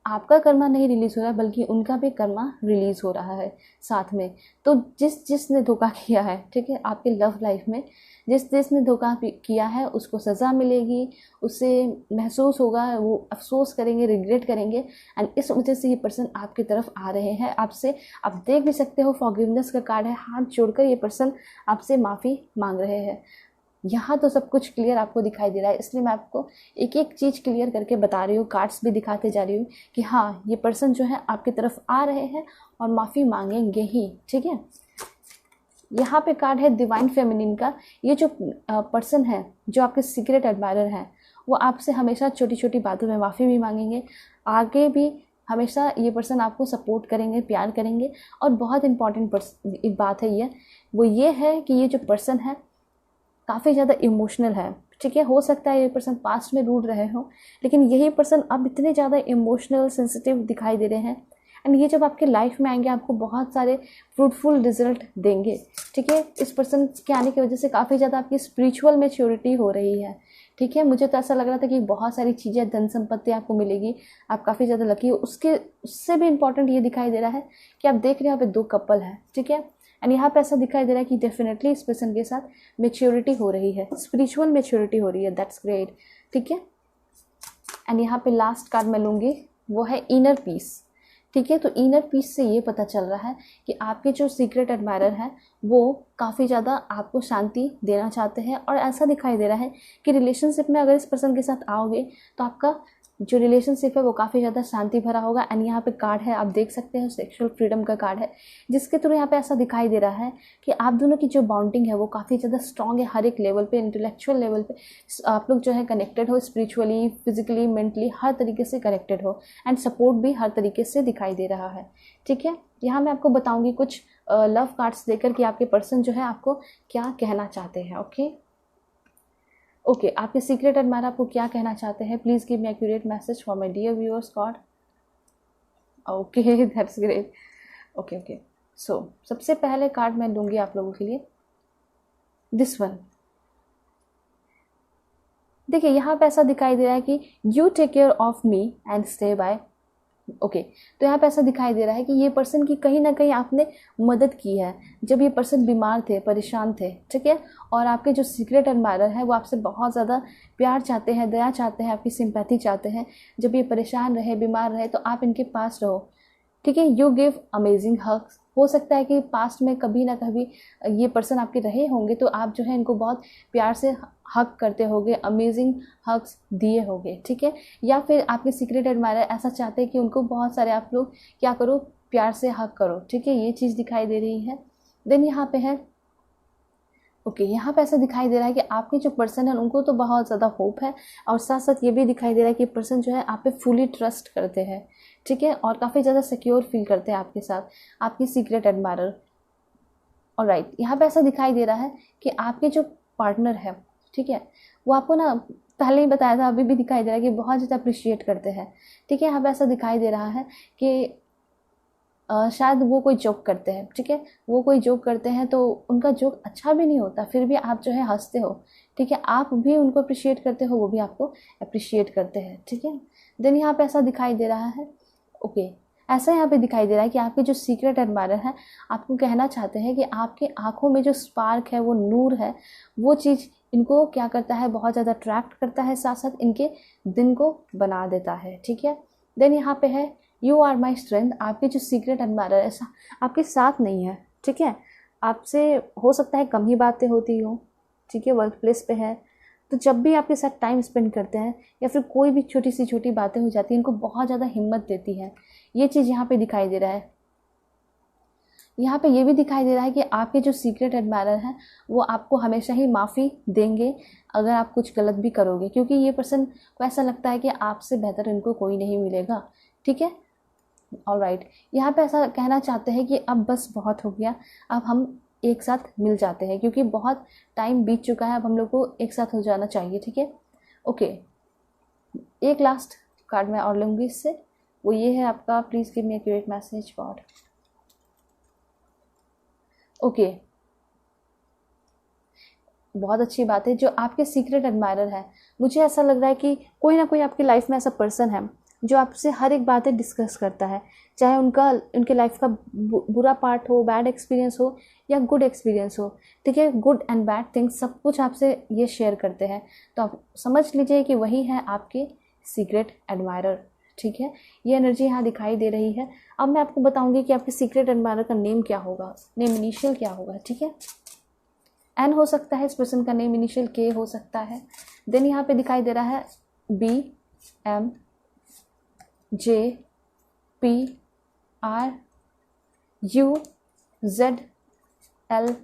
आपका कर्मा नहीं रिलीज हो रहा है, बल्कि उनका भी कर्मा रिलीज हो रहा है साथ में। तो जिसने धोखा किया है, ठीक है, आपके लव लाइफ में जिसने धोखा किया है उसको सज़ा मिलेगी, उसे महसूस होगा, वो अफसोस करेंगे, रिग्रेट करेंगे, एंड इस वजह से ये पर्सन आपकी तरफ आ रहे हैं आपसे। आप देख भी सकते हो फॉरगिवनेस का कार्ड है, हाथ जोड़कर ये पर्सन आपसे माफ़ी मांग रहे हैं। यहाँ तो सब कुछ क्लियर आपको दिखाई दे रहा है, इसलिए मैं आपको एक एक चीज़ क्लियर करके बता रही हूँ, कार्ड्स भी दिखाते जा रही हूँ कि हाँ, ये पर्सन जो है आपकी तरफ आ रहे हैं और माफ़ी मांगेंगे ही। ठीक है, यहाँ पे कार्ड है डिवाइन फेमिनिन का। ये जो पर्सन है, जो आपके सीक्रेट एडमायरर हैं, वो आपसे हमेशा छोटी छोटी बातों में माफ़ी भी मांगेंगे, आगे भी हमेशा ये पर्सन आपको सपोर्ट करेंगे, प्यार करेंगे। और बहुत इंपॉर्टेंट एक बात है वो ये है कि ये जो पर्सन है काफ़ी ज़्यादा इमोशनल है। ठीक है, हो सकता है ये पर्सन पास्ट में रूठ रहे हो, लेकिन यही पर्सन अब इतने ज़्यादा इमोशनल सेंसिटिव दिखाई दे रहे हैं, एंड ये जब आपके लाइफ में आएंगे आपको बहुत सारे फ्रूटफुल रिजल्ट देंगे। ठीक है, इस पर्सन के आने की वजह से काफ़ी ज़्यादा आपकी स्पिरिचुअल मैच्योरिटी हो रही है। ठीक है, मुझे तो ऐसा लग रहा था कि बहुत सारी चीज़ें, धन संपत्ति आपको मिलेगी, आप काफ़ी ज़्यादा लकी हो। उससे भी इम्पॉर्टेंट ये दिखाई दे रहा है कि आप देख रहे हो यहाँ पे 2 कपल है। ठीक है, एंड यहाँ पे ऐसा दिखाई दे रहा है कि डेफिनेटली इस पर्सन के साथ मेच्योरिटी हो रही है, स्पिरिचुअल मेच्योरिटी हो रही है। That's great. ठीक है, एंड यहाँ पे लास्ट कार्ड मैं लूँगी, वो है इनर पीस। ठीक है, तो इनर पीस से ये पता चल रहा है कि आपके जो सीक्रेट एडमायरर हैं वो काफ़ी ज़्यादा आपको शांति देना चाहते हैं, और ऐसा दिखाई दे रहा है कि रिलेशनशिप में अगर इस पर्सन के साथ आओगे तो आपका जो रिलेशनशिप है वो काफ़ी ज़्यादा शांति भरा होगा। एंड यहाँ पे कार्ड है, आप देख सकते हैं, सेक्सुअल फ्रीडम का कार्ड है, जिसके थ्रू यहाँ पे ऐसा दिखाई दे रहा है कि आप दोनों की जो बॉन्डिंग है वो काफ़ी ज़्यादा स्ट्रॉन्ग है। हर एक लेवल पे, इंटेलेक्चुअल लेवल पे आप लोग जो है कनेक्टेड हो, स्पिरिचुअली, फिजिकली, मेंटली, हर तरीके से कनेक्टेड हो, एंड सपोर्ट भी हर तरीके से दिखाई दे रहा है। ठीक है, यहाँ मैं आपको बताऊँगी कुछ लव कार्ड्स देकर कि आपके पर्सन जो है आपको क्या कहना चाहते हैं। ओके, आपके सीक्रेट एडमायर आपको क्या कहना चाहते हैं? Please give me accurate message for my dear viewers god. Okay, that's great. Okay, so सबसे पहले कार्ड मैं लूँगी आप लोगों के लिए, दिस वन। देखिए, यहाँ पे ऐसा दिखाई दे रहा है कि you take care of me and stay by. Okay, तो यहाँ पे ऐसा दिखाई दे रहा है कि ये पर्सन की कहीं ना कहीं आपने मदद की है जब ये पर्सन बीमार थे, परेशान थे। ठीक है, और आपके जो सीक्रेट एडमायरर है वो आपसे बहुत ज़्यादा प्यार चाहते हैं, दया चाहते हैं, आपकी सिंपैथी चाहते हैं। जब ये परेशान रहे, बीमार रहे, तो आप इनके पास रहो। ठीक है, यू गिव अमेजिंग हग्स। हो सकता है कि पास्ट में कभी ना कभी ये पर्सन आपके रहे होंगे, तो आप जो है इनको बहुत प्यार से हक करते होगे, अमेजिंग हग्स दिए होगे। ठीक है, या फिर आपके सीक्रेट एडमायरर ऐसा चाहते हैं कि उनको बहुत सारे आप लोग क्या करो, प्यार से हक करो। ठीक है, ये चीज़ दिखाई दे रही है। देन यहाँ पे है, ओके, यहाँ पे ऐसा दिखाई दे रहा है कि आपके जो पर्सन है उनको तो बहुत ज़्यादा होप है, और साथ साथ ये भी दिखाई दे रहा है कि पर्सन जो है आप पे फुली ट्रस्ट करते हैं। ठीक है, और काफ़ी ज़्यादा सिक्योर फील करते हैं आपके साथ, आपकी सीक्रेट एडमायरर। ऑलराइट, यहाँ पे ऐसा दिखाई दे रहा है कि आपके जो पार्टनर है, ठीक है, वो आपको ना पहले ही बताया था, अभी भी दिखाई दे रहा है कि बहुत ज़्यादा अप्रिशिएट करते हैं। ठीक है, यहाँ पे ऐसा दिखाई दे रहा है कि शायद वो कोई जोक करते हैं, ठीक है, वो कोई जोक करते हैं तो उनका जोक अच्छा भी नहीं होता, फिर भी आप जो है हंसते हो, ठीक है, आप भी उनको अप्रिशिएट करते हो, वो भी आपको अप्रिशिएट करते हैं, ठीक है। देन यहाँ पे ऐसा दिखाई दे रहा है, ओके, ऐसा यहाँ पे दिखाई दे रहा है कि आपके जो सीक्रेट एडमायरर है आपको कहना चाहते हैं कि आपके आंखों में जो स्पार्क है, वो नूर है, वो चीज़ इनको क्या करता है, बहुत ज़्यादा अट्रैक्ट करता है, साथ साथ इनके दिन को बना देता है, ठीक है। देन यहाँ पे है यू आर माई स्ट्रेंथ। आपके जो सीक्रेट एडमायरर ऐसा आपके साथ नहीं है, ठीक है, आपसे हो सकता है कम ही बातें होती हो, ठीक है, वर्क प्लेस पे है, तो जब भी आपके साथ टाइम स्पेंड करते हैं या फिर कोई भी छोटी सी छोटी बातें हो जाती हैं, इनको बहुत ज़्यादा हिम्मत देती है, ये चीज़ यहाँ पे दिखाई दे रहा है। यहाँ पे ये भी दिखाई दे रहा है कि आपके जो सीक्रेट एडमायरर हैं वो आपको हमेशा ही माफ़ी देंगे अगर आप कुछ गलत भी करोगे, क्योंकि ये पर्सन को ऐसा लगता है कि आपसे बेहतर इनको कोई नहीं मिलेगा, ठीक है। ऑलराइट, यहाँ पे ऐसा कहना चाहते हैं कि अब बस बहुत हो गया, अब हम एक साथ मिल जाते हैं, क्योंकि बहुत टाइम बीत चुका है, अब हम लोग को एक साथ हो जाना चाहिए, ठीक है। ओके, एक लास्ट कार्ड मैं और लूँगी इससे, वो ये है आपका please give me accurate message God. Okay, बहुत अच्छी बात है, जो आपके सीक्रेट एडमायरर है, मुझे ऐसा लग रहा है कि कोई ना कोई आपकी लाइफ में ऐसा पर्सन है जो आपसे हर एक बातें डिस्कस करता है, चाहे उनके लाइफ का बुरा पार्ट हो, बैड एक्सपीरियंस हो या गुड एक्सपीरियंस हो, ठीक है, गुड एंड बैड थिंग्स सब कुछ आपसे ये शेयर करते हैं, तो आप समझ लीजिए कि वही है आपके सीक्रेट एडमायरर, ठीक है। ये एनर्जी यहाँ दिखाई दे रही है। अब मैं आपको बताऊंगी कि आपके सीक्रेट एडमायरर का नेम क्या होगा, नेम इनिशियल क्या होगा, ठीक है। एन हो सकता है इस पर्सन का नेम, इनिशियल के हो सकता है। देन यहाँ पे दिखाई दे रहा है B M J P R U Z L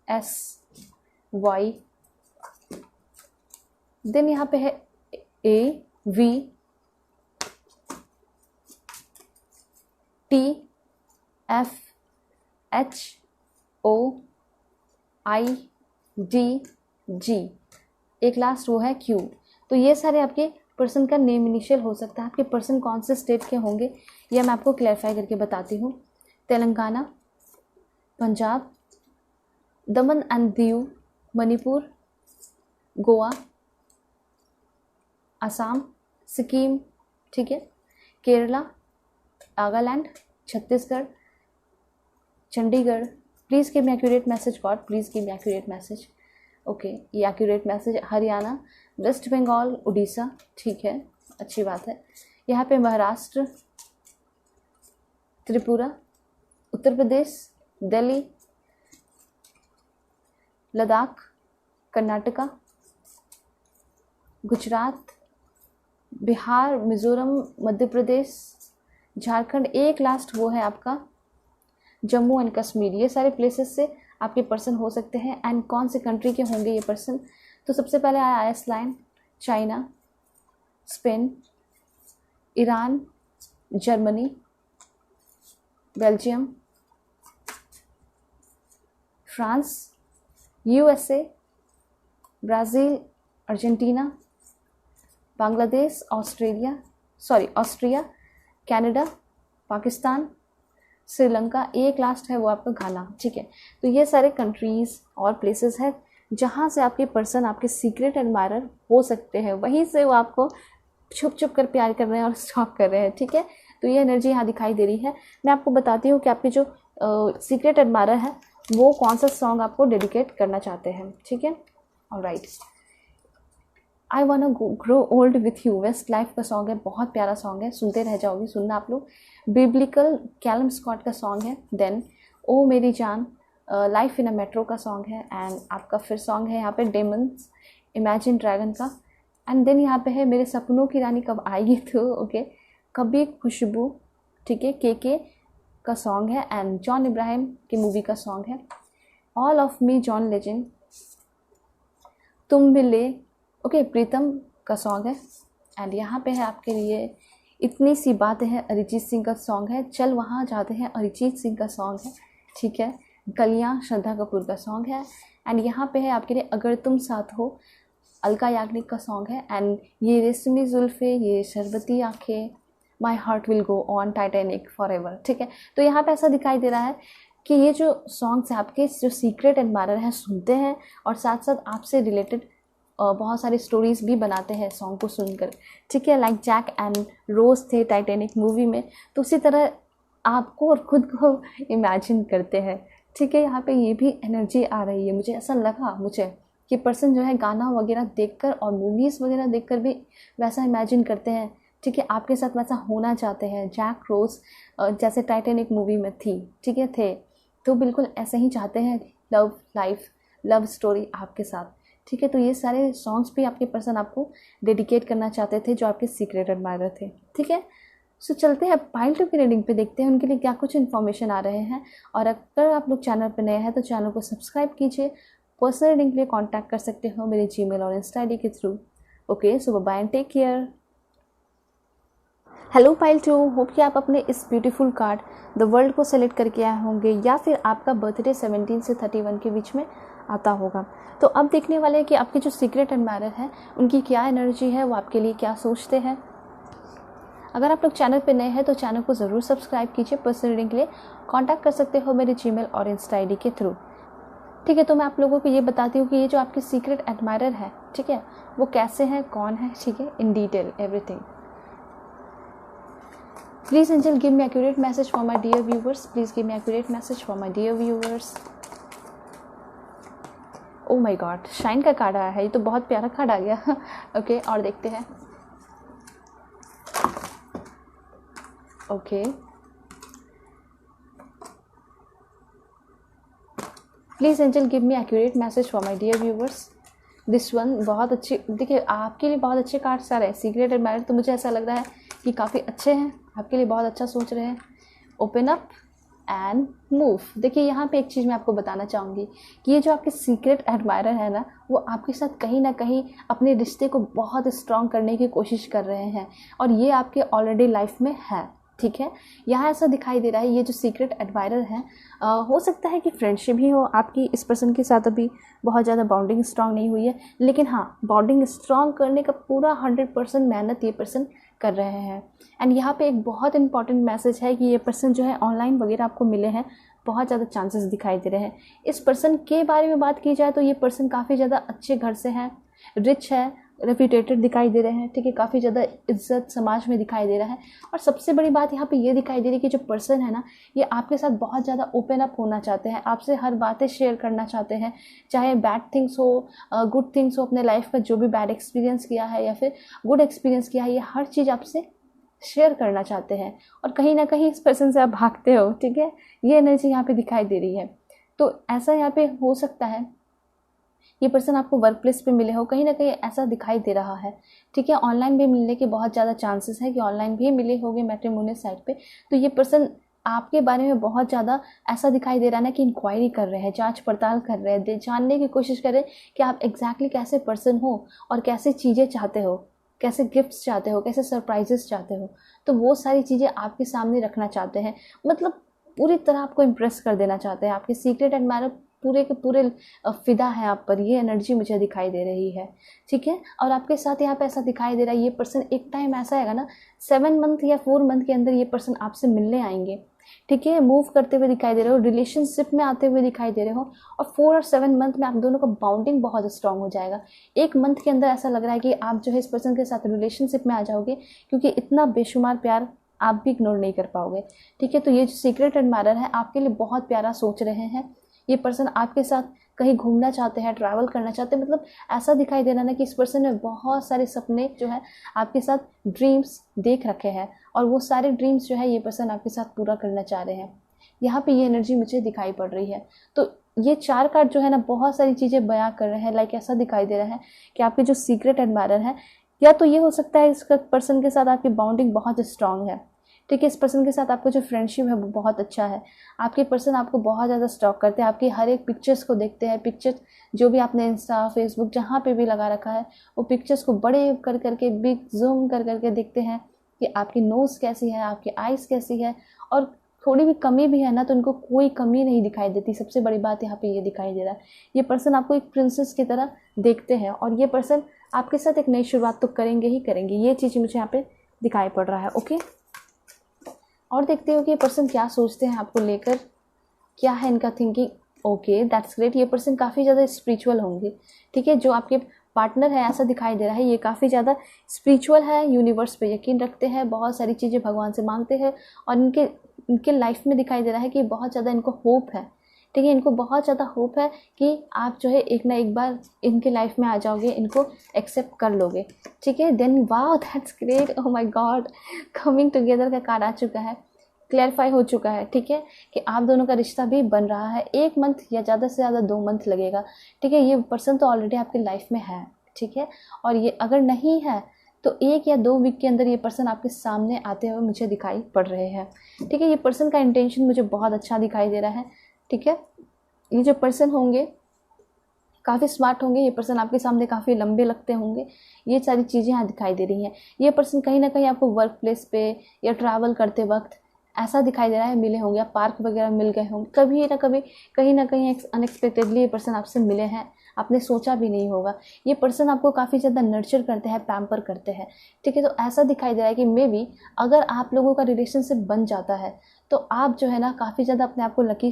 S Y. Then यहाँ पे है A V T F H O I D G, एक लास्ट वो है क्यू। तो ये सारे आपके पर्सन का नेम इनिशियल हो सकता है। आपके पर्सन कौन से स्टेट के होंगे ये मैं आपको क्लैरिफाई करके बताती हूँ। तेलंगाना, पंजाब, दमन एंड दीव, मणिपुर, गोवा, असम, सिक्किम, ठीक है, Kerala, Nagaland, Chhattisgarh, Chandigarh. Please give me accurate message God, please give me accurate message. Okay, ये एक्यूरेट मैसेज हरियाणा, वेस्ट बंगाल, उड़ीसा, ठीक है, अच्छी बात है। यहाँ पे महाराष्ट्र, त्रिपुरा, उत्तर प्रदेश, दिल्ली, लद्दाख, कर्नाटका, गुजरात, बिहार, मिज़ोरम, मध्य प्रदेश, झारखंड, एक लास्ट वो है आपका जम्मू एंड कश्मीर। ये सारे प्लेसेस से आपके पर्सन हो सकते हैं। एंड कौन से कंट्री के होंगे ये पर्सन, तो सबसे पहले आया Iceland, China, Spain, Iran, Germany, Belgium, France, USA, Brazil, Argentina, Bangladesh, Austria, Canada, Pakistan, Sri Lanka, एक लास्ट है वो आपका घाना, ठीक है। तो ये सारे कंट्रीज़ और प्लेसेस हैं जहाँ से आपके पर्सन आपके सीक्रेट एडमायरर हो सकते हैं, वहीं से वो आपको छुप छुप कर प्यार कर रहे हैं और स्टॉक कर रहे हैं, ठीक है। तो ये एनर्जी यहाँ दिखाई दे रही है। मैं आपको बताती हूँ कि आपके जो सीक्रेट एडमायरर है वो कौन सा सॉन्ग आपको डेडिकेट करना चाहते हैं, ठीक है। Alright, I want to grow old with you, Westlife का सॉन्ग है, बहुत प्यारा सॉन्ग है, सुनते रह जाओगे, सुनना आप लोग। बिब्लिकल कैलम स्कॉट का सॉन्ग है। देन ओ मेरी जान, लाइफ इन अ मेट्रो का सॉन्ग है। एंड आपका फिर सॉन्ग है यहाँ पे डेमन्स, इमेजिन ड्रैगन का। एंड देन यहाँ पे है मेरे सपनों की रानी कब आएगी, तो ओके, कभी खुशबू, ठीक है, के का सॉन्ग है। एंड जॉन इब्राहिम की मूवी का सॉन्ग है। All of me, John legend, तुम मिले, ओके, प्रीतम का सॉन्ग है। एंड यहाँ पे है आपके लिए इतनी सी बातें हैं, अरिजीत सिंह का सॉन्ग है। चल वहाँ जाते हैं, अरिजीत सिंह का सॉन्ग है, ठीक है। गलियाँ, श्रद्धा कपूर का सॉन्ग है। एंड यहाँ पे है आपके लिए अगर तुम साथ हो, अलका याग्निक का सॉन्ग है। एंड ये रेशमी जुल्फ़े, ये शरबती आँखें, my heart will go on, Titanic, for ever, ठीक है। तो यहाँ पे ऐसा दिखाई दे रहा है कि ये जो सॉन्ग्स हैं आपके जो सीक्रेट एडमायरर हैं सुनते हैं और साथ साथ आपसे रिलेटेड बहुत सारी स्टोरीज़ भी बनाते हैं सॉन्ग को सुनकर, ठीक है। लाइक जैक एंड रोज थे टाइटैनिक मूवी में, तो उसी तरह आपको और ख़ुद को इमेजिन करते हैं, ठीक है। यहाँ पे ये भी एनर्जी आ रही है, मुझे ऐसा लगा मुझे कि पर्सन जो है गाना वगैरह देखकर और मूवीज़ वगैरह देखकर भी वैसा इमेजिन करते हैं, ठीक है। आपके साथ वैसा होना चाहते हैं, जैक रोज जैसे टाइटैनिक मूवी में थी, ठीक है, थे, तो बिल्कुल ऐसे ही चाहते हैं लव लाइफ, लव स्टोरी आपके साथ, ठीक है। तो ये सारे सॉन्ग्स भी आपके पर्सन आपको डेडिकेट करना चाहते थे जो आपके सीक्रेट एडमायरर थे, ठीक है। सो चलते हैं पाइल 2 की रीडिंग पे, देखते हैं उनके लिए क्या कुछ इन्फॉर्मेशन आ रहे हैं। और अगर आप लोग चैनल पर नए हैं तो चैनल को सब्सक्राइब कीजिए। पर्सनल रीडिंग के लिए कॉन्टैक्ट कर सकते हो मेरे जीमेल और इंस्टा आईडी के through. Okay, so bye and take care. Hello pile 2, hope कि आप अपने इस ब्यूटीफुल कार्ड द वर्ल्ड को सेलेक्ट करके आए होंगे या फिर आपका बर्थडे 17 से 31 के बीच में आता होगा। तो अब देखने वाले हैं कि आपके जो सीक्रेट एडमायरर हैं उनकी क्या एनर्जी है, वो आपके लिए क्या सोचते हैं। अगर आप लोग चैनल पे नए हैं तो चैनल को ज़रूर सब्सक्राइब कीजिए। पर्सनल रीडिंग के लिए कॉन्टैक्ट कर सकते हो मेरे जीमेल और इंस्टा आईडी के थ्रू, ठीक है। तो मैं आप लोगों को ये बताती हूँ कि ये जो आपके सीक्रेट एडमायरर है, ठीक है, वो कैसे हैं, कौन है, ठीक है, in detail everything. Please angel give me accurate message for my dear viewers. Please give me accurate message for my dear viewers. Oh my God, shine का कार्ड आया है, ये तो बहुत प्यारा कार्ड आ गया। ओके, और देखते हैं। Okay, please angel give me accurate message for my dear viewers. This one बहुत अच्छी, देखिए आपके लिए बहुत अच्छे कार्ड्स आ रहे हैं। सीक्रेट एडमायरर तो मुझे ऐसा लग रहा है कि काफ़ी अच्छे हैं, आपके लिए बहुत अच्छा सोच रहे हैं। Open up and move. देखिए यहाँ पे एक चीज़ मैं आपको बताना चाहूँगी कि ये जो आपके सीक्रेट एडमायरर है ना, वो आपके साथ कहीं ना कहीं अपने रिश्ते को बहुत स्ट्रॉन्ग करने की कोशिश कर रहे हैं और ये आपके ऑलरेडी लाइफ में है, ठीक है। यहाँ ऐसा दिखाई दे रहा है ये जो सीक्रेट एडमायरर हैं, हो सकता है कि फ्रेंडशिप ही हो आपकी इस पर्सन के साथ, अभी बहुत ज़्यादा बॉन्डिंग स्ट्रांग नहीं हुई है, लेकिन हाँ बॉन्डिंग स्ट्रांग करने का पूरा 100% मेहनत ये पर्सन कर रहे हैं। एंड यहाँ पे एक बहुत इंपॉर्टेंट मैसेज है कि ये पर्सन जो है ऑनलाइन वगैरह आपको मिले हैं, बहुत ज़्यादा चांसेस दिखाई दे रहे हैं। इस पर्सन के बारे में बात की जाए तो ये पर्सन काफ़ी ज़्यादा अच्छे घर से हैं, रिच है, रेप्यूटेटेड दिखाई दे रहे हैं, ठीक है, काफ़ी ज़्यादा इज्जत समाज में दिखाई दे रहा है। और सबसे बड़ी बात यहाँ पे ये दिखाई दे रही है कि जो पर्सन है ना, ये आपके साथ बहुत ज़्यादा ओपन अप होना चाहते हैं, आपसे हर बातें शेयर करना चाहते हैं, चाहे बैड थिंग्स हो, गुड थिंग्स हो, अपने लाइफ का जो भी बैड एक्सपीरियंस किया है या फिर गुड एक्सपीरियंस किया है, ये हर चीज़ आपसे शेयर करना चाहते हैं। और कहीं ना कहीं इस पर्सन से आप भागते हो, ठीक है, ये एनर्जी यहाँ पे दिखाई दे रही है। तो ऐसा यहाँ पे हो सकता है ये पर्सन आपको वर्क प्लेस पे मिले हो, कहीं ना कहीं ऐसा दिखाई दे रहा है, ठीक है। ऑनलाइन भी मिलने के बहुत ज़्यादा चांसेस है कि ऑनलाइन भी मिले होंगे मैट्रिमोनियल साइट पे। तो ये पर्सन आपके बारे में बहुत ज़्यादा ऐसा दिखाई दे रहा है ना कि इंक्वायरी कर रहे हैं, जांच पड़ताल कर रहे हैं, जानने की कोशिश कर रहे हैं कि आप एग्जैक्टली कैसे पर्सन हो और कैसे चीज़ें चाहते हो, कैसे गिफ्ट्स चाहते हो, कैसे सरप्राइजेस चाहते हो। तो वो सारी चीज़ें आपके सामने रखना चाहते हैं, मतलब पूरी तरह आपको इम्प्रेस कर देना चाहते हैं। आपके सीक्रेट एडमायरर पूरे के पूरे फिदा है आप पर, ये एनर्जी मुझे दिखाई दे रही है, ठीक है। और आपके साथ यहाँ पे ऐसा दिखाई दे रहा है ये पर्सन एक टाइम ऐसा आएगा ना 7 मंथ या 4 मंथ के अंदर ये पर्सन आपसे मिलने आएंगे, ठीक है, मूव करते हुए दिखाई दे रहे हो, रिलेशनशिप में आते हुए दिखाई दे रहे हो। और 4 और 7 मंथ में आप दोनों का बॉन्डिंग बहुत स्ट्रांग हो जाएगा। 1 मंथ के अंदर ऐसा लग रहा है कि आप जो है इस पर्सन के साथ रिलेशनशिप में आ जाओगे, क्योंकि इतना बेशुमार प्यार आप भी इग्नोर नहीं कर पाओगे, ठीक है। तो ये जो सीक्रेट एडमायरर है आपके लिए बहुत प्यारा सोच रहे हैं। ये पर्सन आपके साथ कहीं घूमना चाहते हैं, ट्रैवल करना चाहते हैं, मतलब ऐसा दिखाई दे रहा है कि इस पर्सन ने बहुत सारे सपने जो है आपके साथ ड्रीम्स देख रखे हैं और वो सारे ड्रीम्स जो है ये पर्सन आपके साथ पूरा करना चाह रहे हैं। यहाँ पे ये एनर्जी मुझे दिखाई पड़ रही है। तो ये 4 कार्ड जो है ना बहुत सारी चीज़ें बयां कर रहे हैं। लाइक ऐसा दिखाई दे रहा है कि आपके जो सीक्रेट एडमायरर है, या तो ये हो सकता है इस पर्सन के साथ आपकी बॉन्डिंग बहुत स्ट्रांग है, ठीक है, इस पर्सन के साथ आपका जो फ्रेंडशिप है वो बहुत अच्छा है। आपके पर्सन आपको बहुत ज़्यादा स्टॉक करते हैं, आपकी हर एक पिक्चर्स को देखते हैं, पिक्चर जो भी आपने इंस्टा फेसबुक जहाँ पे भी लगा रखा है वो पिक्चर्स को बड़े कर करके बिग जूम कर करके देखते हैं कि आपकी नोज़ कैसी है, आपकी आइज़ कैसी है, और थोड़ी भी कमी भी है ना तो उनको कोई कमी नहीं दिखाई देती। सबसे बड़ी बात यहाँ पे ये दिखाई दे रहा है, ये पर्सन आपको एक प्रिंसेस की तरह देखते हैं और ये पर्सन आपके साथ एक नई शुरुआत तो करेंगे ही करेंगे, ये चीज़ मुझे यहाँ पे दिखाई पड़ रहा है। ओके, और देखते हो कि ये पर्सन क्या सोचते हैं आपको लेकर, क्या है इनका थिंकिंग। Okay, that's great. ये पर्सन काफ़ी ज़्यादा स्पिरिचुअल होंगे, ठीक है। जो आपके पार्टनर है ऐसा दिखाई दे रहा है, ये काफ़ी ज़्यादा स्पिरिचुअल है, यूनिवर्स पे यकीन रखते हैं, बहुत सारी चीज़ें भगवान से मांगते हैं, और इनके इनके लाइफ में दिखाई दे रहा है कि बहुत ज़्यादा इनको होप है, ठीक है। इनको बहुत ज़्यादा होप है कि आप जो है एक ना एक बार इनके लाइफ में आ जाओगे, इनको एक्सेप्ट कर लोगे, ठीक है। Then wow, that's great. Oh my God, coming together का कार्ड आ चुका है, क्लैरिफाई हो चुका है, ठीक है, कि आप दोनों का रिश्ता भी बन रहा है। 1 मंथ या ज़्यादा से ज़्यादा 2 मंथ लगेगा, ठीक है। ये पर्सन तो ऑलरेडी आपकी लाइफ में है, ठीक है। और ये अगर नहीं है तो 1 या 2 वीक के अंदर ये पर्सन आपके सामने आते हुए मुझे दिखाई पड़ रहे हैं, ठीक है। ये पर्सन का इंटेंशन मुझे बहुत अच्छा दिखाई दे रहा है, ठीक है। ये जो पर्सन होंगे काफ़ी स्मार्ट होंगे, ये पर्सन आपके सामने काफ़ी लंबे लगते होंगे, ये सारी चीज़ें यहाँ दिखाई दे रही हैं। ये पर्सन कहीं ना कहीं आपको वर्क प्लेस पे या ट्रैवल करते वक्त ऐसा दिखाई दे रहा है मिले होंगे, आप पार्क वगैरह मिल गए होंगे, कभी ना कभी कहीं ना कहीं अनएक्सपेक्टेडली ये पर्सन आपसे मिले हैं, आपने सोचा भी नहीं होगा। ये पर्सन आपको काफ़ी ज़्यादा नर्चर करते हैं, पैम्पर करते हैं, ठीक है। तो ऐसा दिखाई दे रहा है कि मे बी अगर आप लोगों का रिलेशनशिप बन जाता है तो आप जो है ना काफ़ी ज़्यादा अपने आप को लकी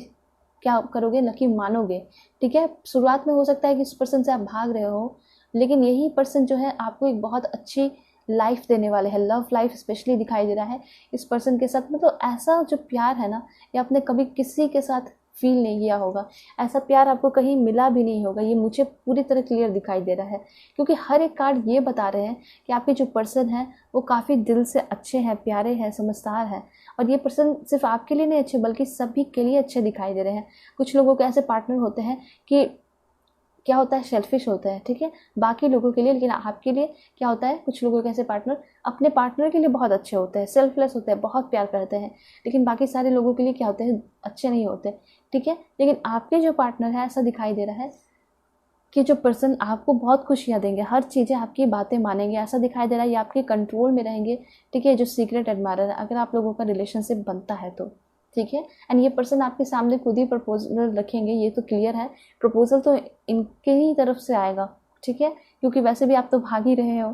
क्या करोगे, लकी मानोगे, ठीक है। शुरुआत में हो सकता है कि इस पर्सन से आप भाग रहे हो, लेकिन यही पर्सन जो है आपको एक बहुत अच्छी लाइफ देने वाले हैं, लव लाइफ स्पेशली दिखाई दे रहा है इस पर्सन के साथ। मतलब ऐसा जो प्यार है ना, ये आपने कभी किसी के साथ फील नहीं किया होगा, ऐसा प्यार आपको कहीं मिला भी नहीं होगा, ये मुझे पूरी तरह क्लियर दिखाई दे रहा है। क्योंकि हर एक कार्ड ये बता रहे हैं कि आपके जो पर्सन है वो काफ़ी दिल से अच्छे हैं, प्यारे हैं, समझदार हैं, और ये पर्सन सिर्फ आपके लिए नहीं अच्छे बल्कि सभी के लिए अच्छे दिखाई दे रहे हैं। कुछ लोगों के ऐसे पार्टनर होते हैं कि क्या होता है, सेल्फिश होता है, ठीक है, बाकी लोगों के लिए, लेकिन आपके लिए क्या होता है, कुछ लोगों के ऐसे पार्टनर अपने पार्टनर के लिए बहुत अच्छे होते हैं, सेल्फलेस होते हैं, बहुत प्यार करते हैं, लेकिन बाकी सारे लोगों के लिए क्या होते हैं, अच्छे नहीं होते, ठीक है। लेकिन आपके जो पार्टनर है ऐसा दिखाई दे रहा है कि जो पर्सन आपको बहुत खुशियाँ देंगे, हर चीज़ें आपकी बातें मानेंगे, ऐसा दिखाई दे रहा है, ये आपके कंट्रोल में रहेंगे, ठीक है। जो सीक्रेट एडमायरर है, अगर आप लोगों का रिलेशनशिप बनता है तो, ठीक है। एंड ये पर्सन आपके सामने खुद ही प्रपोजल रखेंगे, ये तो क्लियर है, प्रपोजल तो इनके ही तरफ से आएगा, ठीक है, क्योंकि वैसे भी आप तो भाग ही रहे हो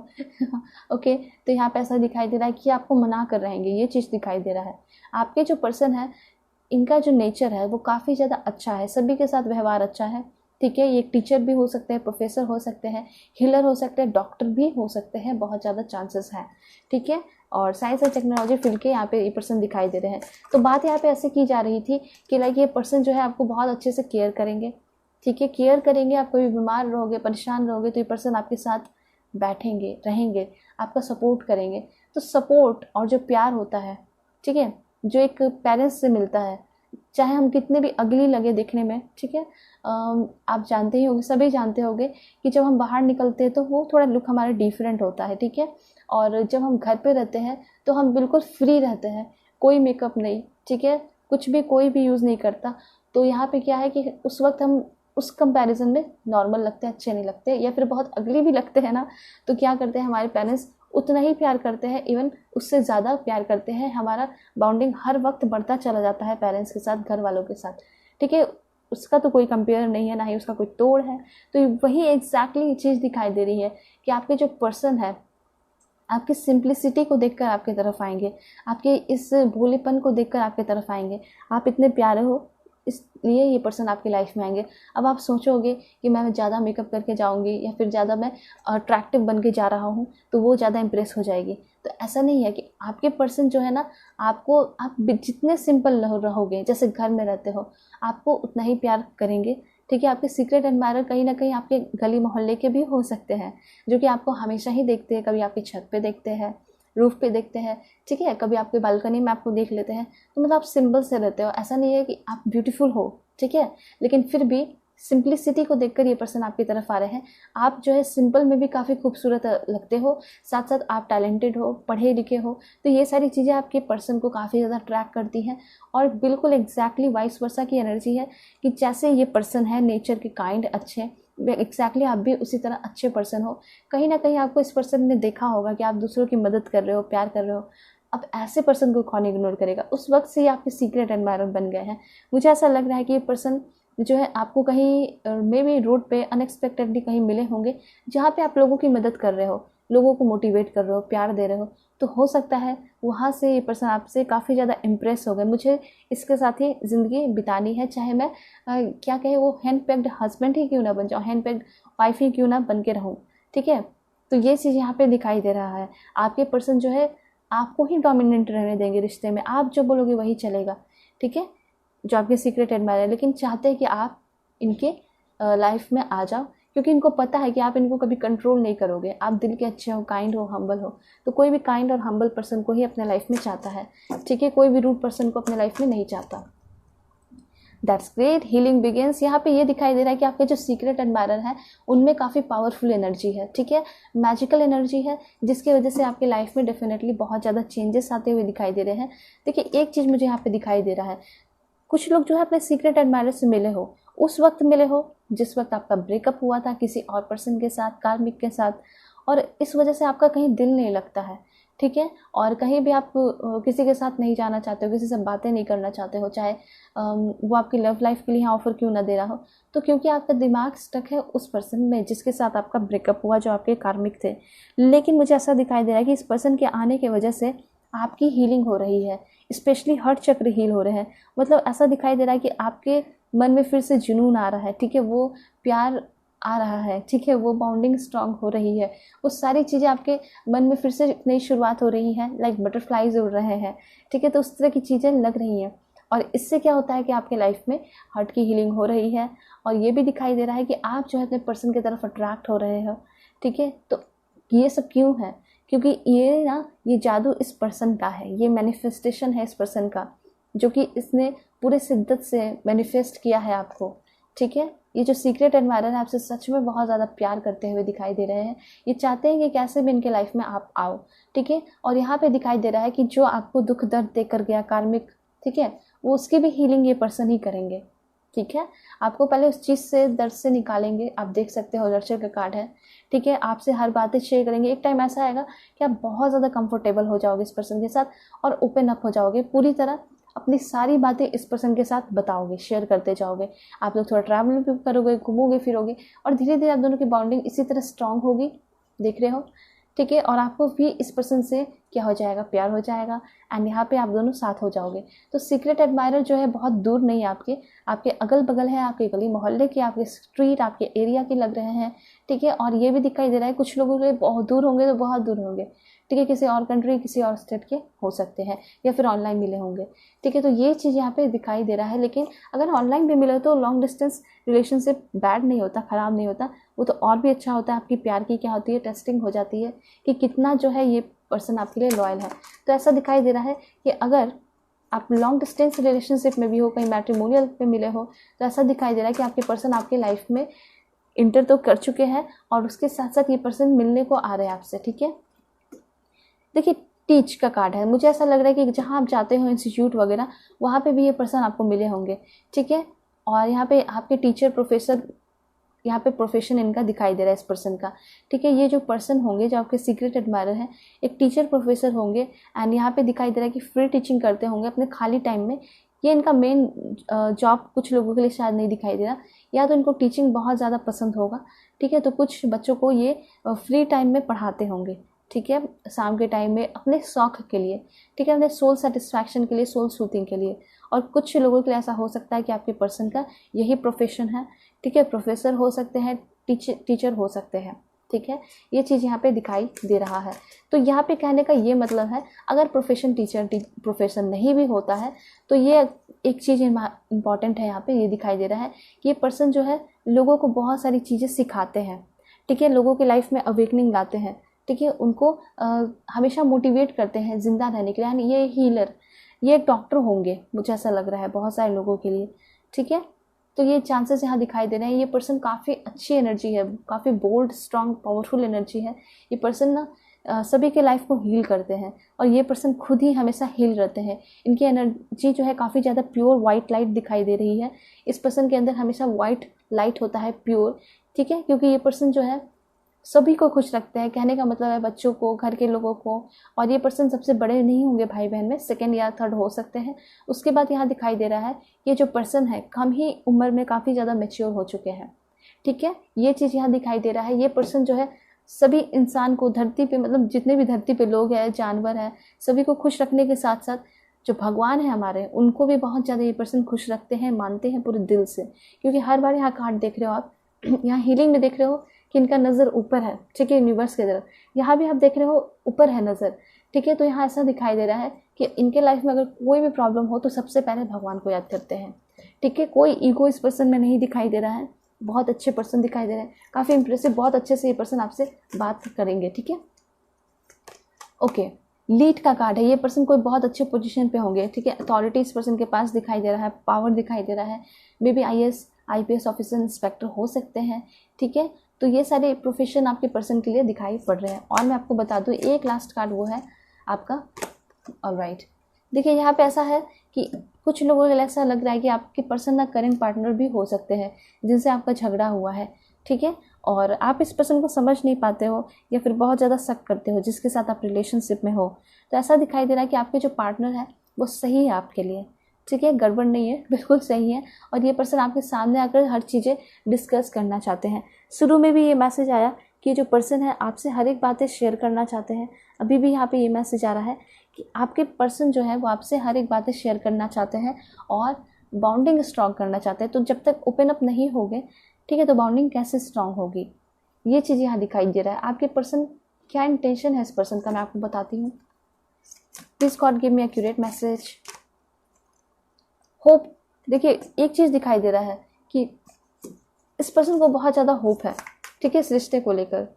ओके। तो यहाँ पे ऐसा दिखाई दे रहा है कि आपको मना कर रहेंगे, ये चीज़ दिखाई दे रहा है। आपके जो पर्सन है इनका जो नेचर है वो काफ़ी ज़्यादा अच्छा है, सभी के साथ व्यवहार अच्छा है, ठीक है। ये एक टीचर भी हो सकते हैं, प्रोफेसर हो सकते हैं, हीलर हो सकते हैं, डॉक्टर भी हो सकते हैं, बहुत ज़्यादा चांसेस हैं, ठीक है। और साइंस एंड टेक्नोलॉजी फील्ड के यहाँ पे ये पर्सन दिखाई दे रहे हैं। तो बात यहाँ पे ऐसे की जा रही थी कि लाइक ये पर्सन जो है आपको बहुत अच्छे से केयर करेंगे, ठीक है, केयर करेंगे। आप कभी बीमार रहोगे, परेशान रहोगे तो ये पर्सन आपके साथ बैठेंगे, रहेंगे, आपका सपोर्ट करेंगे। तो सपोर्ट और जो प्यार होता है, ठीक है, जो एक पेरेंट्स से मिलता है, चाहे हम कितने भी अगली लगे दिखने में, ठीक है। आप जानते ही होंगे, सभी जानते होंगे कि जब हम बाहर निकलते हैं तो वो थोड़ा लुक हमारा डिफरेंट होता है, ठीक है। और जब हम घर पे रहते हैं तो हम बिल्कुल फ्री रहते हैं, कोई मेकअप नहीं, ठीक है, कुछ भी कोई भी यूज़ नहीं करता। तो यहाँ पे क्या है कि उस वक्त हम उस कंपैरिजन में नॉर्मल लगते हैं, अच्छे नहीं लगते, या फिर बहुत अगली भी लगते हैं ना, तो क्या करते हैं हमारे पेरेंट्स उतना ही प्यार करते हैं, इवन उससे ज़्यादा प्यार करते हैं। हमारा बॉन्डिंग हर वक्त बढ़ता चला जाता है पेरेंट्स के साथ, घर वालों के साथ, ठीक है। उसका तो कोई कंपेयर नहीं है, ना ही उसका कोई तोड़ है। तो वही एग्जैक्टली चीज़ दिखाई दे रही है कि आपके जो पर्सन है आपकी सिंप्लिसिटी को देखकर आपकी तरफ आएंगे, आपके इस भोलेपन को देखकर आपकी तरफ आएंगे। आप इतने प्यारे हो इसलिए ये पर्सन आपकी लाइफ में आएंगे। अब आप सोचोगे कि मैं ज़्यादा मेकअप करके जाऊंगी या फिर ज़्यादा मैं अट्रैक्टिव बन के जा रहा हूँ तो वो ज़्यादा इम्प्रेस हो जाएगी। तो ऐसा नहीं है कि आपके पर्सन जो है ना, आपको आप जितने सिंपल रहोगे, जैसे घर में रहते हो, आपको उतना ही प्यार करेंगे, ठीक है। आपके सीक्रेट एडमायरर कहीं ना कहीं आपके गली मोहल्ले के भी हो सकते हैं, जो कि आपको हमेशा ही देखते हैं, कभी आपकी छत पे देखते हैं, रूफ पे देखते हैं, ठीक है, कभी आपके बालकनी में आपको देख लेते हैं। तो मतलब आप सिंपल से रहते हो, ऐसा नहीं है कि आप ब्यूटीफुल हो, ठीक है, लेकिन फिर भी सिंप्लिसिटी को देखकर ये पर्सन आपकी तरफ आ रहे हैं। आप जो है सिंपल में भी काफ़ी खूबसूरत लगते हो, साथ साथ आप टैलेंटेड हो, पढ़े लिखे हो, तो ये सारी चीज़ें आपके पर्सन को काफ़ी ज़्यादा अट्रैक्ट करती हैं। और बिल्कुल एग्जैक्टली वाइस वर्सा की एनर्जी है कि जैसे ये पर्सन है नेचर के काइंड अच्छे, एग्जैक्टली आप भी उसी तरह अच्छे पर्सन हो। कहीं ना कहीं आपको इस पर्सन ने देखा होगा कि आप दूसरों की मदद कर रहे हो, प्यार कर रहे हो। अब ऐसे पर्सन को कौन इग्नोर करेगा, उस वक्त से ही आपके सीक्रेट एडमायरर बन गए हैं। मुझे ऐसा लग रहा है कि ये पर्सन जो है आपको कहीं मे बी रोड पे अनएक्सपेक्टेडली कहीं मिले होंगे, जहाँ पे आप लोगों की मदद कर रहे हो, लोगों को मोटिवेट कर रहे हो, प्यार दे रहे हो, तो हो सकता है वहाँ से ये पर्सन आपसे काफ़ी ज़्यादा इम्प्रेस हो गए, मुझे इसके साथ ही ज़िंदगी बितानी है, चाहे मैं क्या कहे वो हैंड पैक्ड हस्बैंड ही क्यों ना बन जाऊँ, हैंड पैक्ड वाइफ ही क्यों ना बन के रहूँ। ठीक है, तो ये चीज़ यहाँ पे दिखाई दे रहा है। आपके पर्सन जो है आपको ही डोमिनेंट रहने देंगे रिश्ते में, आप जो बोलोगे वही चलेगा। ठीक है, जो आपके सीक्रेट एडमायर है, लेकिन चाहते हैं कि आप इनके लाइफ में आ जाओ, क्योंकि इनको पता है कि आप इनको कभी कंट्रोल नहीं करोगे। आप दिल के अच्छे हो, काइंड हो, हम्बल हो, तो कोई भी काइंड और हम्बल पर्सन को ही अपने लाइफ में चाहता है। ठीक है, कोई भी रूड पर्सन को अपने लाइफ में नहीं चाहता। That's great, healing begins. यहाँ पे ये दिखाई दे रहा है कि आपके जो सीक्रेट एडमायरर है उनमें काफ़ी पावरफुल एनर्जी है। ठीक है, मैजिकल एनर्जी है, जिसकी वजह से आपके लाइफ में डेफिनेटली बहुत ज़्यादा चेंजेस आते हुए दिखाई दे रहे हैं। देखिए, एक चीज़ मुझे यहाँ पे दिखाई दे रहा है, कुछ लोग जो है अपने सीक्रेट एडमायरर से मिले हो, उस वक्त मिले हो जिस वक्त आपका ब्रेकअप हुआ था किसी और पर्सन के साथ, कार्मिक के साथ, और इस वजह से आपका कहीं दिल नहीं लगता है। ठीक है, और कहीं भी आप किसी के साथ नहीं जाना चाहते हो, किसी से बातें नहीं करना चाहते हो, चाहे वो आपकी लव लाइफ के लिए यहाँ ऑफर क्यों ना दे रहा हो, तो क्योंकि आपका दिमाग स्टक है उस पर्सन में जिसके साथ आपका ब्रेकअप हुआ, जो आपके कार्मिक थे। लेकिन मुझे ऐसा दिखाई दे रहा है कि इस पर्सन के आने की वजह से आपकी हीलिंग हो रही है, स्पेशली हर्ट चक्र हील हो रहे हैं। मतलब ऐसा दिखाई दे रहा है कि आपके मन में फिर से जुनून आ रहा है। ठीक है, वो प्यार आ रहा है। ठीक है, वो बॉन्डिंग स्ट्रांग हो रही है, वो सारी चीज़ें आपके मन में फिर से नई शुरुआत हो रही है, लाइक बटरफ्लाइज उड़ रहे हैं। ठीक है, तो उस तरह की चीज़ें लग रही हैं, और इससे क्या होता है कि आपके लाइफ में हर्ट की हीलिंग हो रही है। और ये भी दिखाई दे रहा है कि आप जो है अपने पर्सन की तरफ अट्रैक्ट हो रहे हो। ठीक है, तो ये सब क्यों है, क्योंकि ये जादू इस पर्सन का है, ये मैनिफेस्टेशन है इस पर्सन का, जो कि इसने पूरे शिद्दत से मैनिफेस्ट किया है आपको। ठीक है, ये जो सीक्रेट एडमायरर है आपसे सच में बहुत ज़्यादा प्यार करते हुए दिखाई दे रहे हैं। ये चाहते हैं कि कैसे भी इनके लाइफ में आप आओ। ठीक है, और यहाँ पे दिखाई दे रहा है कि जो आपको दुख दर्द देकर गया कार्मिक, ठीक है, वो उसकी भी हीलिंग ये पर्सन ही करेंगे। ठीक है, आपको पहले उस चीज़ से, दर्द से निकालेंगे। आप देख सकते हो नर्चर का कार्ड है। ठीक है, आपसे हर बातें शेयर करेंगे। एक टाइम ऐसा आएगा कि आप बहुत ज़्यादा कंफर्टेबल हो जाओगे इस पर्सन के साथ, और ओपन अप हो जाओगे पूरी तरह, अपनी सारी बातें इस पर्सन के साथ बताओगे, शेयर करते जाओगे। आप लोग थोड़ा ट्रैवल भी करोगे, घूमोगे फिरोगे, और धीरे धीरे आप दोनों की बॉन्डिंग इसी तरह स्ट्रांग होगी, देख रहे हो। ठीक है, और आपको भी इस पर्सन से क्या हो जाएगा, प्यार हो जाएगा, एंड यहाँ पे आप दोनों साथ हो जाओगे। तो सीक्रेट एडमायरर जो है बहुत दूर नहीं है, आपके अगल बगल है, आपके गली मोहल्ले के, आपके स्ट्रीट, आपके एरिया के लग रहे हैं। ठीक है, और ये भी दिखाई दे रहा है कुछ लोगों के बहुत दूर होंगे, तो बहुत दूर होंगे। ठीक है, किसी और कंट्री, किसी और स्टेट के हो सकते हैं, या फिर ऑनलाइन मिले होंगे। ठीक है, तो ये चीज़ यहाँ पे दिखाई दे रहा है। लेकिन अगर ऑनलाइन भी मिले तो लॉन्ग डिस्टेंस रिलेशनशिप बैड नहीं होता, ख़राब नहीं होता, वो तो और भी अच्छा होता है। आपकी प्यार की क्या होती है, टेस्टिंग हो जाती है कि कितना जो है ये पर्सन आपके लिए लॉयल है। तो ऐसा दिखाई दे रहा है कि अगर आप लॉन्ग डिस्टेंस रिलेशनशिप में भी हो, कहीं मैट्रिमोनियल पे मिले हो, तो ऐसा दिखाई दे रहा है कि आपके पर्सन आपके लाइफ में इंटर तो कर चुके हैं, और उसके साथ साथ ये पर्सन मिलने को आ रहे हैं आपसे। ठीक है, देखिए, टीच का कार्ड है। मुझे ऐसा लग रहा है कि जहाँ आप जाते हो इंस्टीट्यूट वगैरह, वहाँ पे भी ये पर्सन आपको मिले होंगे। ठीक है, और यहाँ पे आपके टीचर, प्रोफेसर, यहाँ पे प्रोफेशन इनका दिखाई दे रहा है इस पर्सन का। ठीक है, ये जो पर्सन होंगे, जो आपके सीक्रेट एडमायरर हैं, एक टीचर प्रोफेसर होंगे, एंड यहाँ पे दिखाई दे रहा है कि फ्री टीचिंग करते होंगे अपने खाली टाइम में। ये इनका मेन जॉब कुछ लोगों के लिए शायद नहीं दिखाई दे रहा, या तो इनको टीचिंग बहुत ज़्यादा पसंद होगा। ठीक है, तो कुछ बच्चों को ये फ्री टाइम में पढ़ाते होंगे। ठीक है, शाम के टाइम में अपने शौक के लिए। ठीक है, अपने सोल सेटिस्फैक्शन के लिए, सोल सूथिंग के लिए। और कुछ लोगों के लिए ऐसा हो सकता है कि आपके पर्सन का यही प्रोफेशन है। ठीक है, प्रोफेसर हो सकते हैं, टीचर हो सकते हैं। ठीक है, ये चीज़ यहाँ पे दिखाई दे रहा है। तो यहाँ पे कहने का ये मतलब है, अगर प्रोफेशन टीचर प्रोफेशन नहीं भी होता है, तो ये एक चीज़ इम्पॉर्टेंट है यहाँ पे, ये दिखाई दे रहा है कि ये पर्सन जो है लोगों को बहुत सारी चीज़ें सिखाते हैं। ठीक है, लोगों के लाइफ में अवेकनिंग लाते हैं। ठीक है, उनको हमेशा मोटिवेट करते हैं ज़िंदा रहने के लिए। यानी ये हीलर, ये एक डॉक्टर होंगे, मुझे ऐसा लग रहा है बहुत सारे लोगों के लिए। ठीक है, तो ये चांसेस यहाँ दिखाई दे रहे हैं। ये पर्सन काफ़ी अच्छी एनर्जी है, काफ़ी बोल्ड, स्ट्रांग, पावरफुल एनर्जी है। ये पर्सन ना सभी के लाइफ को हील करते हैं, और ये पर्सन खुद ही हमेशा हील रहते हैं। इनकी एनर्जी जो है काफ़ी ज़्यादा प्योर वाइट लाइट दिखाई दे रही है। इस पर्सन के अंदर हमेशा वाइट लाइट होता है, प्योर। ठीक है, क्योंकि ये पर्सन जो है सभी को खुश रखते हैं, कहने का मतलब है बच्चों को, घर के लोगों को। और ये पर्सन सबसे बड़े नहीं होंगे भाई बहन में, सेकंड या थर्ड हो सकते हैं। उसके बाद यहाँ दिखाई दे रहा है ये जो पर्सन है कम ही उम्र में काफ़ी ज़्यादा मैच्योर हो चुके हैं। ठीक है, ये चीज़ यहाँ दिखाई दे रहा है। ये पर्सन जो है सभी इंसान को धरती पे, मतलब जितने भी धरती पे लोग हैं, जानवर हैं, सभी को खुश रखने के साथ साथ जो भगवान है हमारे, उनको भी बहुत ज़्यादा ये पर्सन खुश रखते हैं, मानते हैं पूरे दिल से। क्योंकि हर बार यहाँ कार्ड देख रहे हो आप, यहाँ हीलिंग में देख रहे हो कि इनका नज़र ऊपर है, ठीक है, यूनिवर्स की तरफ। यहाँ भी आप देख रहे हो ऊपर है नज़र, ठीक है। तो यहाँ ऐसा दिखाई दे रहा है कि इनके लाइफ में अगर कोई भी प्रॉब्लम हो तो सबसे पहले भगवान को याद करते हैं, ठीक है। कोई ईगो इस पर्सन में नहीं दिखाई दे रहा है, बहुत अच्छे पर्सन दिखाई दे रहे हैं, काफ़ी इंप्रेसिव, बहुत अच्छे से ये पर्सन आपसे बात करेंगे, ठीक है। ओके, लीड का कार्ड है, ये पर्सन कोई बहुत अच्छे पोजीशन पे होंगे, ठीक है। अथॉरिटी इस पर्सन के पास दिखाई दे रहा है, पावर दिखाई दे रहा है, may be IAS IPS officer, inspector हो सकते हैं, ठीक है। तो ये सारे प्रोफेशन आपके पर्सन के लिए दिखाई पड़ रहे हैं। और मैं आपको बता दूँ एक लास्ट कार्ड वो है आपका ऑलराइट। देखिए यहाँ पे ऐसा है कि कुछ लोगों को ऐसा लग रहा है कि आपके पर्सन ना करेंट पार्टनर भी हो सकते हैं जिनसे आपका झगड़ा हुआ है, ठीक है। और आप इस पर्सन को समझ नहीं पाते हो या फिर बहुत ज़्यादा शक करते हो जिसके साथ आप रिलेशनशिप में हो। तो ऐसा दिखाई दे रहा है कि आपके जो पार्टनर है वो सही है आपके लिए, ठीक है, गड़बड़ नहीं है, बिल्कुल सही है। और ये पर्सन आपके सामने आकर हर चीज़ें डिस्कस करना चाहते हैं। शुरू में भी ये मैसेज आया कि जो पर्सन है आपसे हर एक बातें शेयर करना चाहते हैं। अभी भी यहाँ पे ये मैसेज आ रहा है कि आपके पर्सन जो है वो आपसे हर एक बातें शेयर करना चाहते हैं और बॉन्डिंग स्ट्रॉन्ग करना चाहते हैं। तो जब तक ओपन अप नहीं होगे, ठीक है, तो बॉन्डिंग कैसे स्ट्रॉन्ग होगी, ये चीज़ यहाँ दिखाई दे रहा है। आपके पर्सन क्या इंटेंशन है इस पर्सन का, मैं आपको बताती हूँ। Please God give me accurate message. Hope, देखिए एक चीज़ दिखाई दे रहा है कि इस पर्सन को बहुत ज़्यादा होप है, ठीक है, इस रिश्ते को लेकर।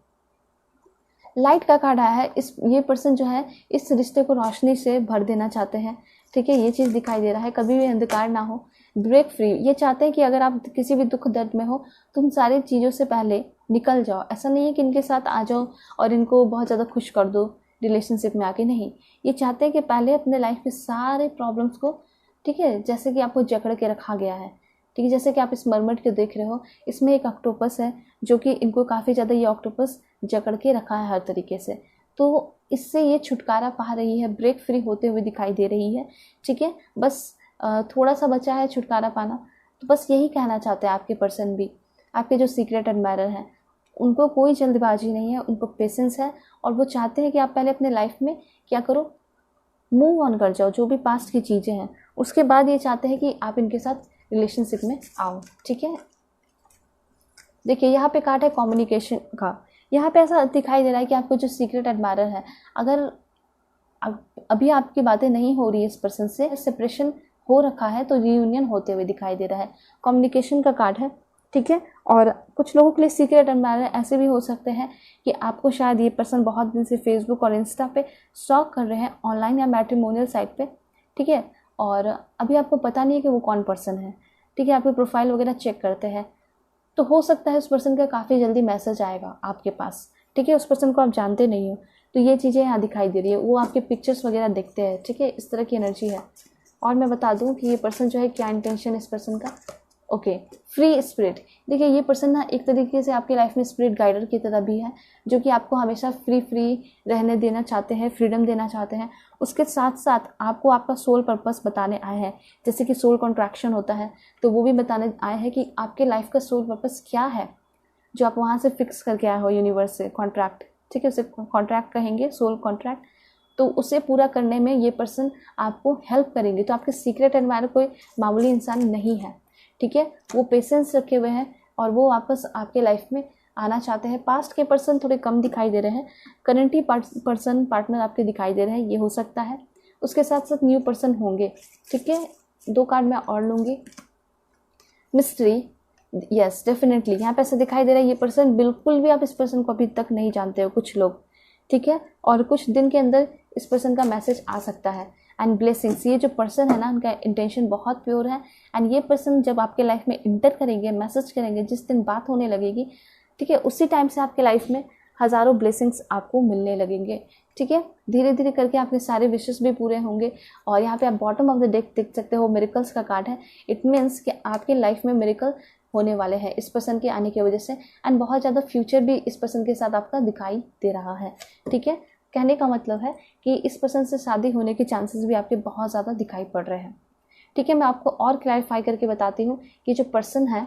लाइट का कार्ड आया है, ये पर्सन जो है इस रिश्ते को रोशनी से भर देना चाहते हैं, ठीक है, ये चीज़ दिखाई दे रहा है। कभी भी अंधकार ना हो, ब्रेक फ्री। ये चाहते हैं कि अगर आप किसी भी दुख दर्द में हो तो उन सारी चीज़ों से पहले निकल जाओ। ऐसा नहीं है कि इनके साथ आ जाओ और इनको बहुत ज़्यादा खुश कर दो रिलेशनशिप में आके, नहीं। ये चाहते हैं कि पहले अपने लाइफ के सारे प्रॉब्लम्स को, ठीक है, जैसे कि आपको जकड़ के रखा गया है, ठीक है, जैसे कि आप इस मरमट के देख रहे हो, इसमें एक ऑक्टोपस है जो कि इनको काफ़ी ज़्यादा ये ऑक्टोपस जकड़ के रखा है हर तरीके से। तो इससे ये छुटकारा पा रही है, ब्रेक फ्री होते हुए दिखाई दे रही है, ठीक है। बस थोड़ा सा बचा है छुटकारा पाना। तो बस यही कहना चाहते हैं आपके पर्सन भी, आपके जो सीक्रेट एडमायरर हैं, उनको कोई जल्दबाजी नहीं है, उनको पेशेंस है और वो चाहते हैं कि आप पहले अपने लाइफ में क्या करो, मूव ऑन कर जाओ जो भी पास्ट की चीज़ें हैं। उसके बाद ये चाहते हैं कि आप इनके साथ रिलेशनशिप में आओ, ठीक है। देखिए यहाँ पे कार्ड है कम्युनिकेशन का। यहाँ पे ऐसा दिखाई दे रहा है कि आपको जो सीक्रेट एडमायरर है, अगर अभी आपकी बातें नहीं हो रही है इस पर्सन से, सेपरेशन हो रखा है, तो रियूनियन होते हुए दिखाई दे रहा है। कम्युनिकेशन का कार्ड है, ठीक है। और कुछ लोगों के लिए सीक्रेट एडमायरर ऐसे भी हो सकते हैं कि आपको शायद ये पर्सन बहुत दिन से फेसबुक और इंस्टा पे स्टॉक कर रहे हैं, ऑनलाइन या मैट्रिमोनियल साइट पे, ठीक है। और अभी आपको पता नहीं है कि वो कौन पर्सन है, ठीक है। आपकी प्रोफाइल वगैरह चेक करते हैं, तो हो सकता है उस पर्सन का काफ़ी जल्दी मैसेज आएगा आपके पास, ठीक है। उस पर्सन को आप जानते नहीं हो, तो ये चीज़ें यहाँ दिखाई दे रही है। वो आपके पिक्चर्स वगैरह देखते हैं, ठीक है, इस तरह की एनर्जी है। और मैं बता दूँ कि ये पर्सन जो है क्या इंटेंशन इस पर्सन का। Okay, free spirit. देखिए ये पर्सन ना एक तरीके से आपकी लाइफ में स्पिरिट गाइडर की तरह भी है, जो कि आपको हमेशा फ्री रहने देना चाहते हैं, फ्रीडम देना चाहते हैं। उसके साथ साथ आपको आपका सोल पर्पस बताने आए हैं, जैसे कि सोल कॉन्ट्रैक्शन होता है, तो वो भी बताने आए हैं कि आपके लाइफ का सोल पर्पस क्या है, जो आप वहाँ से फिक्स करके आए हो यूनिवर्स से, कॉन्ट्रैक्ट, ठीक है, उसे कॉन्ट्रैक्ट कहेंगे, सोल कॉन्ट्रैक्ट। तो उसे पूरा करने में ये पर्सन आपको हेल्प करेंगे। तो आपके सीक्रेट एडमायरर कोई मामूली इंसान नहीं है, ठीक है। वो पेशेंस रखे हुए हैं और वो वापस आपके लाइफ में आना चाहते हैं। पास्ट के पर्सन थोड़े कम दिखाई दे रहे हैं, करंटली पर्सन पार्टनर आपके दिखाई दे रहे हैं, ये हो सकता है। उसके साथ साथ न्यू पर्सन होंगे, ठीक है। 2 कार्ड मैं और लूँगी। मिस्ट्री, यस डेफिनेटली यहाँ पे ऐसा दिखाई दे रहा है ये पर्सन, बिल्कुल भी आप इस पर्सन को अभी तक नहीं जानते हो कुछ लोग, ठीक है। और कुछ दिन के अंदर इस पर्सन का मैसेज आ सकता है। एंड ब्लेसिंग्स, ये जो पर्सन है ना, उनका इंटेंशन बहुत प्योर है। एंड ये पर्सन जब आपके लाइफ में इंटर करेंगे, मैसेज करेंगे, जिस दिन बात होने लगेगी, ठीक है, उसी टाइम से आपके लाइफ में हज़ारों ब्लेसिंग्स आपको मिलने लगेंगे, ठीक है। धीरे धीरे करके आपके सारे विशेस भी पूरे होंगे। और यहाँ पे आप बॉटम ऑफ द डेक देख सकते हो, मिरेकल्स का कार्ड है। इट मीन्स कि आपके लाइफ में मिरेकल होने वाले हैं इस पर्सन के आने की वजह से। एंड बहुत ज़्यादा फ्यूचर भी इस पर्सन के साथ आपका दिखाई दे रहा है, ठीक है। कहने का मतलब है कि इस पर्सन से शादी होने के चांसेस भी आपके बहुत ज़्यादा दिखाई पड़ रहे हैं, ठीक है। मैं आपको और क्लैरिफाई करके बताती हूँ कि जो पर्सन है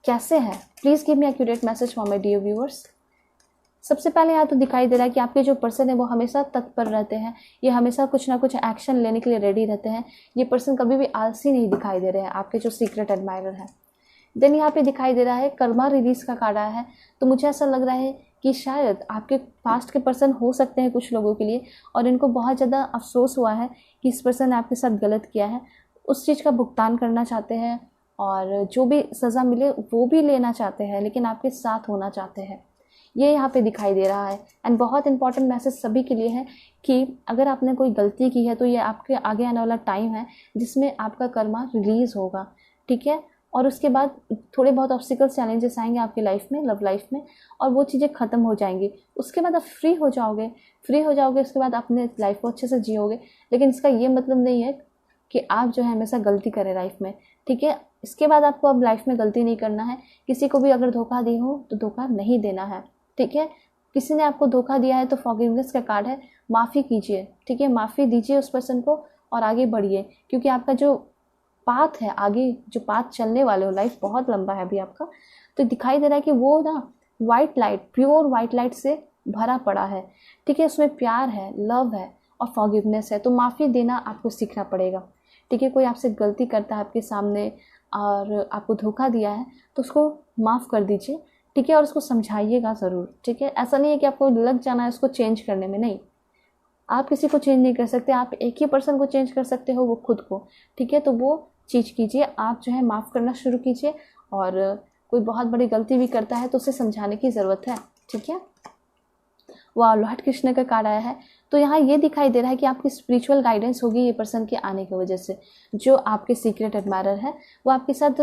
कैसे है। Please give me accurate message for my dear viewers. सबसे पहले यहाँ तो दिखाई दे रहा है कि आपके जो पर्सन है वो हमेशा तत्पर रहते हैं, ये हमेशा कुछ ना कुछ एक्शन लेने के लिए रेडी रहते हैं। ये पर्सन कभी भी आलसी नहीं दिखाई दे रहे हैं, आपके जो सीक्रेट एडमायरर है। देन यहाँ पे दिखाई दे रहा है कर्मा रिलीज का कार्ड आया है। तो मुझे ऐसा लग रहा है कि शायद आपके पास्ट के पर्सन हो सकते हैं कुछ लोगों के लिए, और इनको बहुत ज़्यादा अफसोस हुआ है कि इस पर्सन ने आपके साथ गलत किया है, उस चीज़ का भुगतान करना चाहते हैं और जो भी सज़ा मिले वो भी लेना चाहते हैं, लेकिन आपके साथ होना चाहते हैं, ये यहाँ पे दिखाई दे रहा है। एंड बहुत इंपॉर्टेंट मैसेज सभी के लिए है कि अगर आपने कोई गलती की है तो ये आपके आगे आने वाला टाइम है जिसमें आपका कर्मा रिलीज़ होगा, ठीक है। और उसके बाद थोड़े बहुत ऑब्स्टिकल्स चैलेंजेस आएंगे आपकी लाइफ में, लव लाइफ में, और वो चीज़ें ख़त्म हो जाएंगी। उसके बाद आप फ्री हो जाओगे, उसके बाद अपने लाइफ को अच्छे से जियोगे। लेकिन इसका ये मतलब नहीं है कि आप जो है हमेशा गलती करें लाइफ में, ठीक है। इसके बाद आपको अब लाइफ में गलती नहीं करना है। किसी को भी अगर धोखा दी हो तो धोखा नहीं देना है, ठीक है। किसी ने आपको धोखा दिया है तो फॉरगिवनेस का कार्ड है, माफ़ी कीजिए, ठीक है। माफ़ी दीजिए उस पर्सन को और आगे बढ़िए, क्योंकि आपका जो पाथ है, आगे जो पाथ चलने वाले हो, लाइफ बहुत लंबा है अभी आपका। तो दिखाई दे रहा है कि वो ना white light, pure white light से भरा पड़ा है, ठीक है। उसमें प्यार है, लव है और फॉरगिवनेस है। तो माफ़ी देना आपको सीखना पड़ेगा, ठीक है। कोई आपसे गलती करता है आपके सामने और आपको धोखा दिया है तो उसको माफ़ कर दीजिए, ठीक है। और उसको समझाइएगा ज़रूर, ठीक है। ऐसा नहीं है कि आपको लग जाना है उसको चेंज करने में, नहीं। आप किसी को चेंज नहीं कर सकते, आप एक ही पर्सन को चेंज कर सकते हो, वो खुद को, ठीक है। तो वो चीज़ कीजिए, आप जो है माफ़ करना शुरू कीजिए। और कोई बहुत बड़ी गलती भी करता है तो उसे समझाने की ज़रूरत है, ठीक है। वाह, लॉर्ड कृष्ण का कार्ड आया है। तो यहाँ ये दिखाई दे रहा है कि आपकी स्पिरिचुअल गाइडेंस होगी ये पर्सन के आने की वजह से। जो आपके सीक्रेट एडमायरर है वो आपके साथ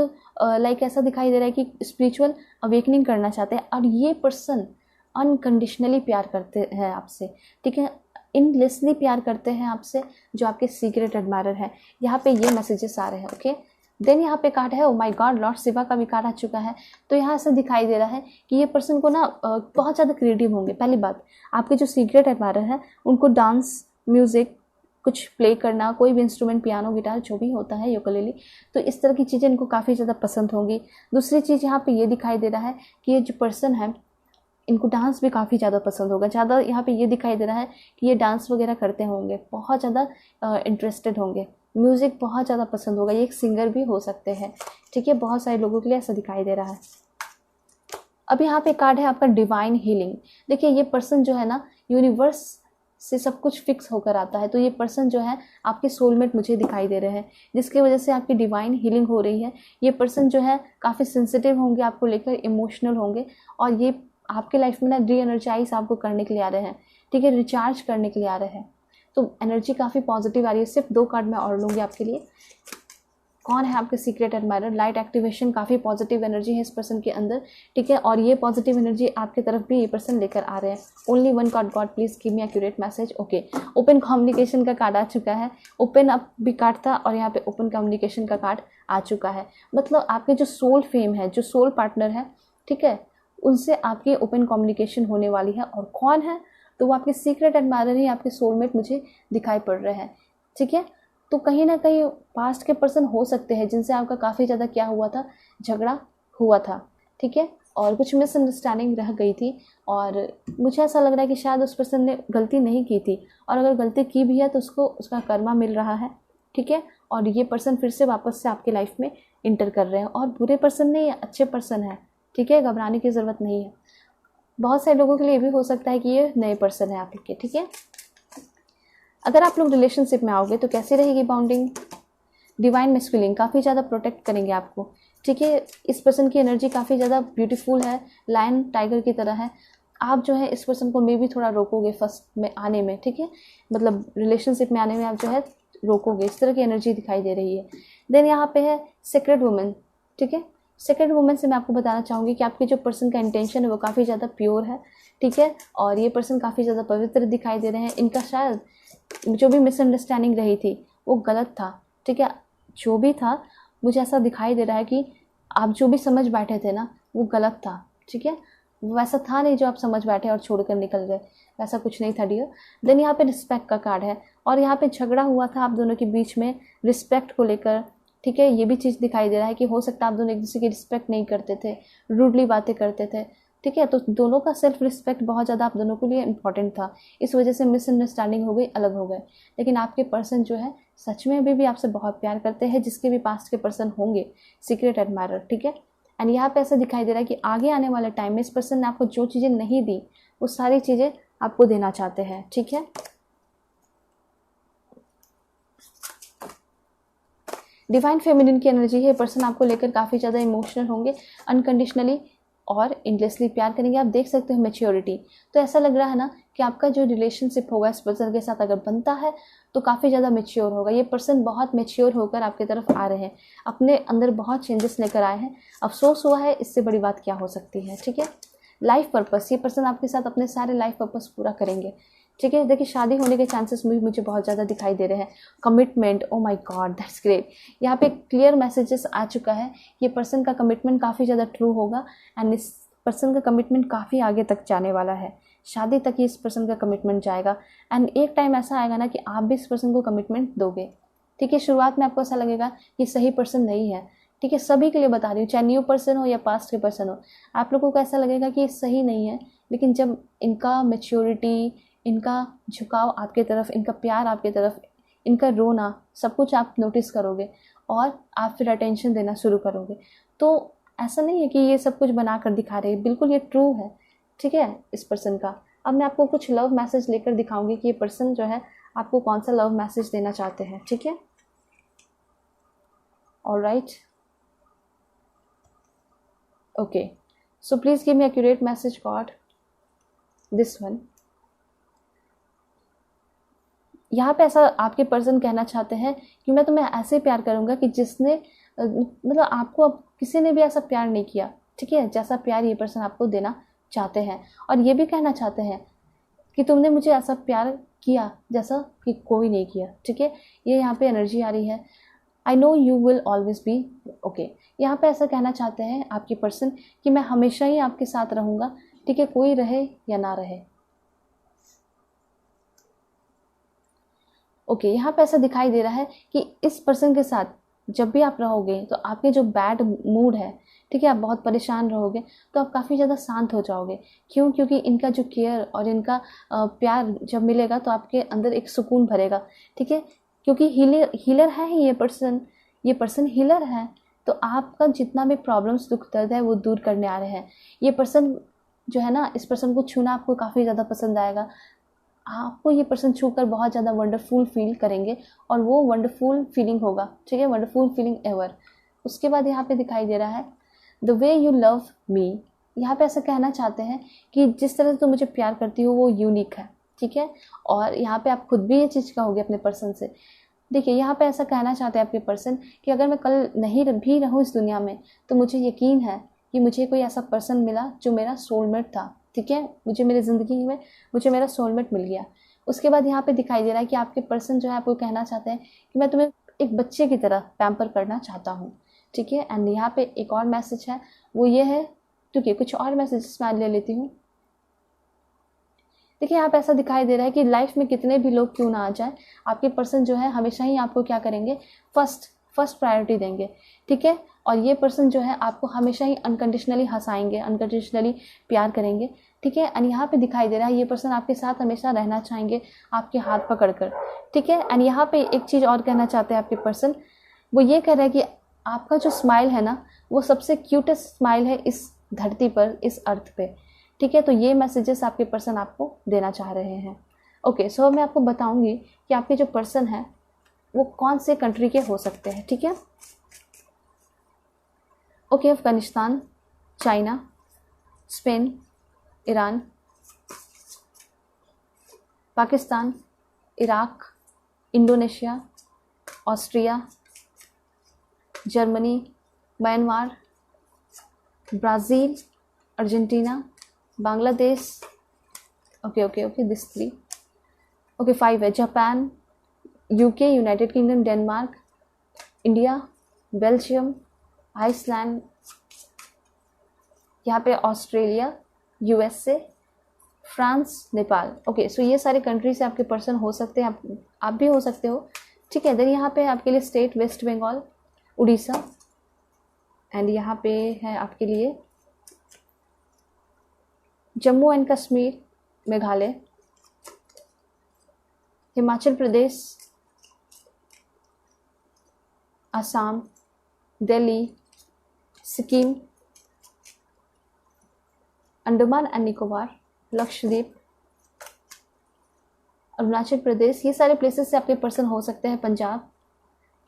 लाइक ऐसा दिखाई दे रहा है कि स्पिरिचुअल अवेकनिंग करना चाहते हैं, और ये पर्सन अनकंडीशनली प्यार करते हैं आपसे, ठीक है। इनलेसली प्यार करते हैं आपसे, जो आपके सीक्रेट एडमायरर है। यहाँ पे ये मैसेजेस आ रहे हैं, ओके। देन यहाँ पे कार्ड है, ओ माय गॉड, लॉर्ड शिवा का भी कार्ड आ चुका है। तो यहाँ ऐसा दिखाई दे रहा है कि ये पर्सन को ना बहुत ज़्यादा क्रिएटिव होंगे। पहली बात, आपके जो सीक्रेट एडमायरर है उनको डांस, म्यूज़िक, कुछ प्ले करना, कोई भी इंस्ट्रूमेंट, पियानो, गिटार, जो भी होता है, यूकेलेली, तो इस तरह की चीज़ें इनको काफ़ी ज़्यादा पसंद होंगी। दूसरी चीज़ यहाँ पे ये दिखाई दे रहा है कि ये जो पर्सन है इनको डांस भी काफ़ी ज़्यादा पसंद होगा। ज़्यादा यहाँ पे ये दिखाई दे रहा है कि ये डांस वगैरह करते होंगे, बहुत ज़्यादा इंटरेस्टेड होंगे, म्यूज़िक बहुत ज़्यादा पसंद होगा। ये एक सिंगर भी हो सकते हैं, ठीक है। बहुत सारे लोगों के लिए ऐसा दिखाई दे रहा है। अब यहाँ पे कार्ड है आपका डिवाइन हीलिंग। देखिए, ये पर्सन जो है ना, यूनिवर्स से सब कुछ फिक्स होकर आता है। तो ये पर्सन जो है आपके सोलमेट मुझे दिखाई दे रहे हैं, जिसकी वजह से आपकी डिवाइन हीलिंग हो रही है। ये पर्सन जो है काफ़ी सेंसिटिव होंगे आपको लेकर, इमोशनल होंगे, और ये आपके लाइफ में ना री एनर्जाइज आपको करने के लिए आ रहे हैं, ठीक है, रिचार्ज करने के लिए आ रहे हैं। तो एनर्जी काफ़ी पॉजिटिव आ रही है। सिर्फ 2 कार्ड मैं और लूँगी आपके लिए। कौन है आपके सीक्रेट एडमायरर? लाइट एक्टिवेशन, काफ़ी पॉजिटिव एनर्जी है इस पर्सन के अंदर, ठीक है। और ये पॉजिटिव एनर्जी आपके तरफ भी ये पर्सन लेकर आ रहे हैं। Only 1 card, God please give me accurate message, okay. Open communication का कार्ड आ चुका है। ओपन अप भी कार्ड था और यहाँ पे ओपन कम्युनिकेशन का कार्ड आ चुका है। मतलब आपके जो सोल फेम है, जो सोल पार्टनर है, ठीक है, उनसे आपकी ओपन कम्युनिकेशन होने वाली है। और कौन है? तो वो आपके सीक्रेट एडमायरर ही आपके सोलमेट मुझे दिखाई पड़ रहे हैं, ठीक है। तो कहीं ना कहीं पास्ट के पर्सन हो सकते हैं जिनसे आपका काफ़ी ज़्यादा क्या हुआ था, झगड़ा हुआ था, ठीक है, और कुछ मिसअंडरस्टैंडिंग रह गई थी। और मुझे ऐसा लग रहा है कि शायद उस पर्सन ने गलती नहीं की थी, और अगर गलती की भी है तो उसको उसका कर्मा मिल रहा है, ठीक है। और ये पर्सन फिर से वापस से आपके लाइफ में इंटर कर रहे हैं, और बुरे पर्सन नहीं है, अच्छे पर्सन है, ठीक है। घबराने की ज़रूरत नहीं है। बहुत सारे लोगों के लिए भी हो सकता है कि ये नए पर्सन है आपके, ठीक है। अगर आप लोग रिलेशनशिप में आओगे तो कैसी रहेगी बॉन्डिंग? डिवाइन मैस्कुलिन काफ़ी ज़्यादा प्रोटेक्ट करेंगे आपको, ठीक है। इस पर्सन की एनर्जी काफ़ी ज़्यादा ब्यूटीफुल है, लायन टाइगर की तरह है। आप जो है इस पर्सन को मे भी थोड़ा रोकोगे फर्स्ट में आने में, ठीक है, मतलब रिलेशनशिप में आने में आप जो है रोकोगे, इस तरह की एनर्जी दिखाई दे रही है। देन यहाँ पे है सेक्रेड वुमेन, ठीक है। सेक्रेड वुमेन से मैं आपको बताना चाहूँगी कि आपके जो पर्सन का इंटेंशन है वो काफ़ी ज़्यादा प्योर है, ठीक है। और ये पर्सन काफ़ी ज़्यादा पवित्र दिखाई दे रहे हैं। इनका शायद जो भी मिसअंडरस्टैंडिंग रही थी वो गलत था, ठीक है। जो भी था, मुझे ऐसा दिखाई दे रहा है कि आप जो भी समझ बैठे थे ना वो गलत था, ठीक है। वैसा था नहीं जो आप समझ बैठे और छोड़कर निकल गए, वैसा कुछ नहीं था डियर। देन यहाँ पे रिस्पेक्ट का कार्ड है, और यहाँ पे झगड़ा हुआ था आप दोनों के बीच में रिस्पेक्ट को लेकर, ठीक है। ये भी चीज़ दिखाई दे रहा है कि हो सकता है आप दोनों एक दूसरे की रिस्पेक्ट नहीं करते थे, रूडली बातें करते थे, ठीक है। तो दोनों का सेल्फ रिस्पेक्ट बहुत ज़्यादा आप दोनों के लिए इंपॉर्टेंट था, इस वजह से मिसअंडरस्टैंडिंग हो गई, अलग हो गए। लेकिन आपके पर्सन जो है सच में अभी भी आपसे बहुत प्यार करते हैं, जिसके भी पास्ट के पर्सन होंगे सीक्रेट एडमायरर, ठीक है। एंड यहाँ पे ऐसा दिखाई दे रहा है कि आगे आने वाले टाइम में इस पर्सन ने आपको जो चीज़ें नहीं दी वो सारी चीज़ें आपको देना चाहते हैं, ठीक है। डिवाइन फेमिनिन की एनर्जी है, पर्सन आपको लेकर काफ़ी ज़्यादा इमोशनल होंगे, अनकंडीशनली और इंडलेसली प्यार करेंगे। आप देख सकते हो मैच्योरिटी, तो ऐसा लग रहा है ना कि आपका जो रिलेशनशिप होगा इस पर्सन के साथ अगर बनता है तो काफ़ी ज़्यादा मैच्योर होगा। ये पर्सन बहुत मैच्योर होकर आपकी तरफ आ रहे हैं, अपने अंदर बहुत चेंजेस लेकर आए हैं। अफसोस हुआ है, इससे बड़ी बात क्या हो सकती है, ठीक है। लाइफ पर्पस, ये पर्सन आपके साथ अपने सारे लाइफ पर्पस पूरा करेंगे, ठीक है। देखिए शादी होने के चांसेस मुझे बहुत ज़्यादा दिखाई दे रहे हैं। Commitment, O my God that's great. यहाँ पे क्लियर मैसेजेस आ चुका है, ये पर्सन का कमिटमेंट काफ़ी ज़्यादा ट्रू होगा एंड इस पर्सन का कमिटमेंट काफ़ी आगे तक जाने वाला है, शादी तक ही इस पर्सन का कमिटमेंट जाएगा। एंड एक टाइम ऐसा आएगा ना कि आप भी इस पर्सन को कमिटमेंट दोगे, ठीक है। शुरुआत में आपको ऐसा लगेगा कि सही पर्सन नहीं है, ठीक है। सभी के लिए बता रही हूँ, चाहे न्यू पर्सन हो या पास्ट के पर्सन हो, आप लोगों को ऐसा लगेगा कि ये सही नहीं है। लेकिन जब इनका मैच्योरिटी, इनका झुकाव आपके तरफ, इनका प्यार आपके तरफ, इनका रोना, सब कुछ आप नोटिस करोगे और आप फिर अटेंशन देना शुरू करोगे। तो ऐसा नहीं है कि ये सब कुछ बना कर दिखा रहे हैं, बिल्कुल ये ट्रू है, ठीक है इस पर्सन का। अब मैं आपको कुछ लव मैसेज लेकर दिखाऊंगी कि ये पर्सन जो है आपको कौन सा लव मैसेज देना चाहते हैं, ठीक है। Alright, okay, so please give me accurate message God, this one. यहाँ पे ऐसा आपके पर्सन कहना चाहते हैं कि मैं तुम्हें ऐसे प्यार करूँगा कि जिसने मतलब आपको अब किसी ने भी ऐसा प्यार नहीं किया, ठीक है, जैसा प्यार ये पर्सन आपको देना चाहते हैं। और ये भी कहना चाहते हैं कि तुमने मुझे ऐसा प्यार किया जैसा कि कोई नहीं किया, ठीक है। ये यहाँ पे एनर्जी आ रही है, I know you will always be okay. यहाँ पे ऐसा कहना चाहते हैं आपके पर्सन कि मैं हमेशा ही आपके साथ रहूँगा, ठीक है, कोई रहे या ना रहे। ओके, यहाँ पे ऐसा दिखाई दे रहा है कि इस पर्सन के साथ जब भी आप रहोगे तो आपके जो बैड मूड है, ठीक है, आप बहुत परेशान रहोगे तो आप काफ़ी ज़्यादा शांत हो जाओगे। क्यों? क्योंकि इनका जो केयर और इनका प्यार जब मिलेगा तो आपके अंदर एक सुकून भरेगा, ठीक है। क्योंकि हीलर है ही ये पर्सन हीलर है, तो आपका जितना भी प्रॉब्लम्स, दुख दर्द है वो दूर करने आ रहे हैं। ये पर्सन जो है ना, इस पर्सन को छूना आपको काफ़ी ज़्यादा पसंद आएगा। आपको ये पर्सन छूकर बहुत ज़्यादा वंडरफुल फील करेंगे और वो वंडरफुल फीलिंग होगा, ठीक है, वंडरफुल फीलिंग एवर। उसके बाद यहाँ पे दिखाई दे रहा है the way you love me. यहाँ पे ऐसा कहना चाहते हैं कि जिस तरह से तुम मुझे प्यार करती हो वो यूनिक है, ठीक है। और यहाँ पे आप खुद भी ये चीज़ कहोगे अपने पर्सन से। देखिए यहाँ पे ऐसा कहना चाहते हैं आपके पर्सन कि अगर मैं कल नहीं भी रहूँ इस दुनिया में तो मुझे यकीन है कि मुझे कोई ऐसा पर्सन मिला जो मेरा सोलमेट था, ठीक है। मुझे मेरी ज़िंदगी में मुझे मेरा सोलमेट मिल गया। उसके बाद यहाँ पे दिखाई दे रहा है कि आपके पर्सन जो है आपको कहना चाहते हैं कि मैं तुम्हें एक बच्चे की तरह पैम्पर करना चाहता हूँ, ठीक है। एंड यहाँ पे एक और मैसेज है, वो ये है, ठीक है, कुछ और मैसेजेस मैं ले लेती हूँ। देखिए यहाँ पे ऐसा दिखाई दे रहा है कि लाइफ में कितने भी लोग क्यों ना आ जाए, आपके पर्सन जो है हमेशा ही आपको क्या करेंगे, फर्स्ट प्रायोरिटी देंगे, ठीक है। और ये पर्सन जो है आपको हमेशा ही अनकंडीशनली हंसाएंगे, अनकंडीशनली प्यार करेंगे, ठीक है। एंड यहाँ पे दिखाई दे रहा है ये पर्सन आपके साथ हमेशा रहना चाहेंगे, आपके हाथ पकड़कर, ठीक है। एंड यहाँ पे एक चीज़ और कहना चाहते हैं आपके पर्सन, वो ये कह रहा है कि आपका जो स्माइल है ना वो सबसे क्यूटेस्ट स्माइल है इस धरती पर, इस अर्थ पे, ठीक है। तो ये मैसेजेस आपके पर्सन आपको देना चाह रहे हैं। ओके, सो मैं आपको बताऊंगी कि आपके जो पर्सन है वो कौन से कंट्री के हो सकते हैं, ठीक है। Okay, Afghanistan, China, Spain, Iran, Pakistan, Iraq, Indonesia, Austria, Germany, Myanmar, Brazil, Argentina, Bangladesh. Okay this 3। Okay 5 है, Japan, UK, United Kingdom, Denmark, India, Belgium, Iceland, यहाँ पे Australia, USA, France, Nepal. Okay, so ये सारे कंट्री से आपके पर्सन हो सकते हैं, आप भी हो सकते हो, ठीक है। देन यहाँ पे आपके लिए स्टेट वेस्ट बंगाल, उड़ीसा, एंड यहाँ पे है आपके लिए जम्मू एंड कश्मीर, मेघालय, हिमाचल प्रदेश, असम, दिल्ली, सिक्किम, अंडमान एंड निकोबार, लक्षद्वीप, अरुणाचल प्रदेश, ये सारे प्लेसेस से आपके पर्सन हो सकते हैं। पंजाब,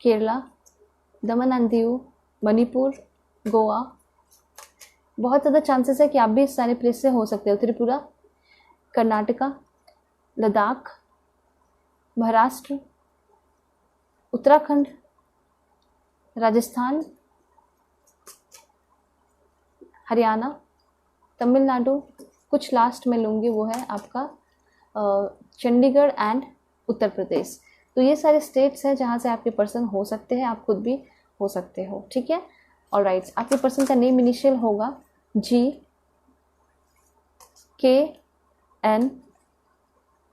केरला, दमन एंड दीव, मणिपुर, गोवा, बहुत ज़्यादा चांसेस है कि आप भी इस सारे प्लेस से हो सकते हो। त्रिपुरा, कर्नाटका, लद्दाख, महाराष्ट्र, उत्तराखंड, राजस्थान, हरियाणा, तमिलनाडु, कुछ लास्ट में लूँगी वो है आपका चंडीगढ़ एंड उत्तर प्रदेश। तो ये सारे स्टेट्स हैं जहाँ से आपके पर्सन हो सकते हैं, आप खुद भी हो सकते हो। ठीक है, ऑलराइट। आपके पर्सन का नेम इनिशियल होगा G, K, N,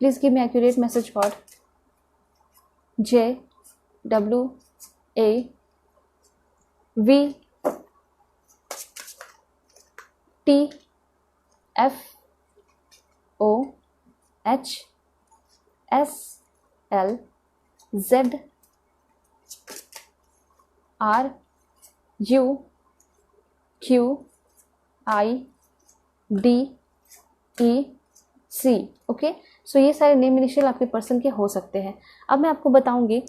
please give me accurate message code, J, W, A, V, T, F, O, H, S, L, Z, R, U, Q, I, D, E, C। Okay, so ये सारे name initial आपके person के हो सकते हैं। अब मैं आपको बताऊंगी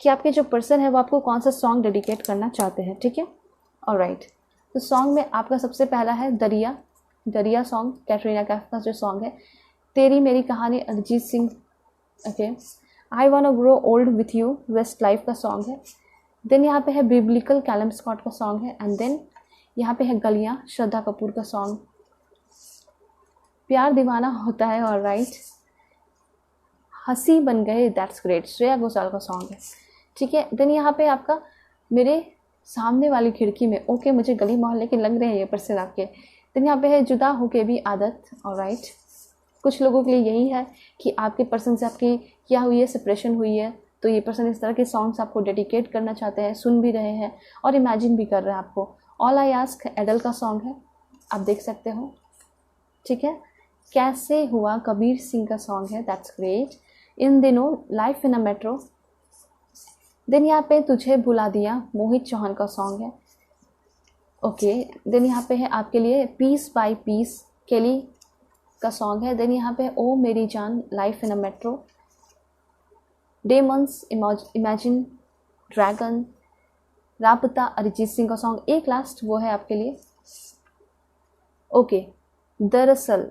कि आपके जो पर्सन है वो आपको कौन सा सॉन्ग डेडिकेट करना चाहते हैं। ठीक है, ऑलराइट। तो सॉन्ग में आपका सबसे पहला है दरिया, दरिया सॉन्ग, कैटरीना कैफ का जो सॉन्ग है। तेरी मेरी कहानी, Arijit Singh. Okay, I want to grow old with you, Westlife का सॉन्ग है। देन यहाँ पे है बिब्लिकल, कैलम स्कॉट का सॉन्ग है। एंड देन यहाँ पे है गलियाँ, श्रद्धा कपूर का सॉन्ग। प्यार दीवाना होता है, और राइट, हंसी बन गए, दैट्स ग्रेट, श्रेया घोषाल का सॉन्ग है। ठीक है, देन यहाँ पे आपका मेरे सामने वाली खिड़की में, ओके मुझे गली मोहल्ले के लग रहे हैं ये पर्सन आपके। देन यहाँ पे है जुदा होके भी आदत, और राइट, कुछ लोगों के लिए यही है कि आपके पर्सन से आपकी क्या हुई है, सेपरेशन हुई है, तो ये पर्सन इस तरह के सॉन्ग्स आपको डेडिकेट करना चाहते हैं, सुन भी रहे हैं और इमेजिन भी कर रहे हैं आपको। ऑल आई आस्क, एडल का सॉन्ग है, आप देख सकते हो। ठीक है, कैसे हुआ, कबीर सिंह का सॉन्ग है, दैट्स ग्रेट। इन दिनों, life in a metro. Then यहाँ पे तुझे भुला दिया, मोहित चौहान का सॉन्ग है। ओके, देन यहाँ पे है आपके लिए पीस बाय पीस, केली का सॉन्ग है। देन यहाँ पे ओ मेरी जान, life in a metro. Demons, imagine dragons, Raabta, Arijit Singh का सॉन्ग। एक लास्ट वो है आपके लिए, ओके, दरअसल,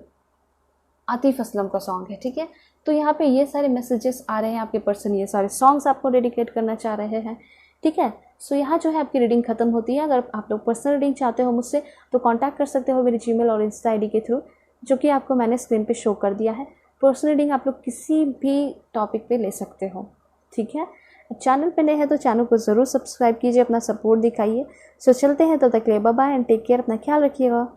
आतिफ असलम का सॉन्ग है। ठीक है, तो यहाँ पे ये सारे मैसेजेस आ रहे हैं, आपके पर्सन ये सारे सॉन्ग्स आपको डेडिकेट करना चाह रहे हैं। ठीक है, सो यहाँ जो है आपकी रीडिंग खत्म होती है। अगर आप लोग पर्सनल रीडिंग चाहते हो मुझसे तो कांटेक्ट कर सकते हो मेरे जीमेल और इंस्टा आईडी के थ्रू, जो कि आपको मैंने स्क्रीन पे शो कर दिया है। पर्सनल रीडिंग आप लोग किसी भी टॉपिक पे ले सकते हो। ठीक है, चैनल पे नए हैं तो चैनल को ज़रूर सब्सक्राइब कीजिए, अपना सपोर्ट दिखाइए। सो चलते हैं, तब तक के लिए bye bye and take care, अपना ख्याल रखिएगा।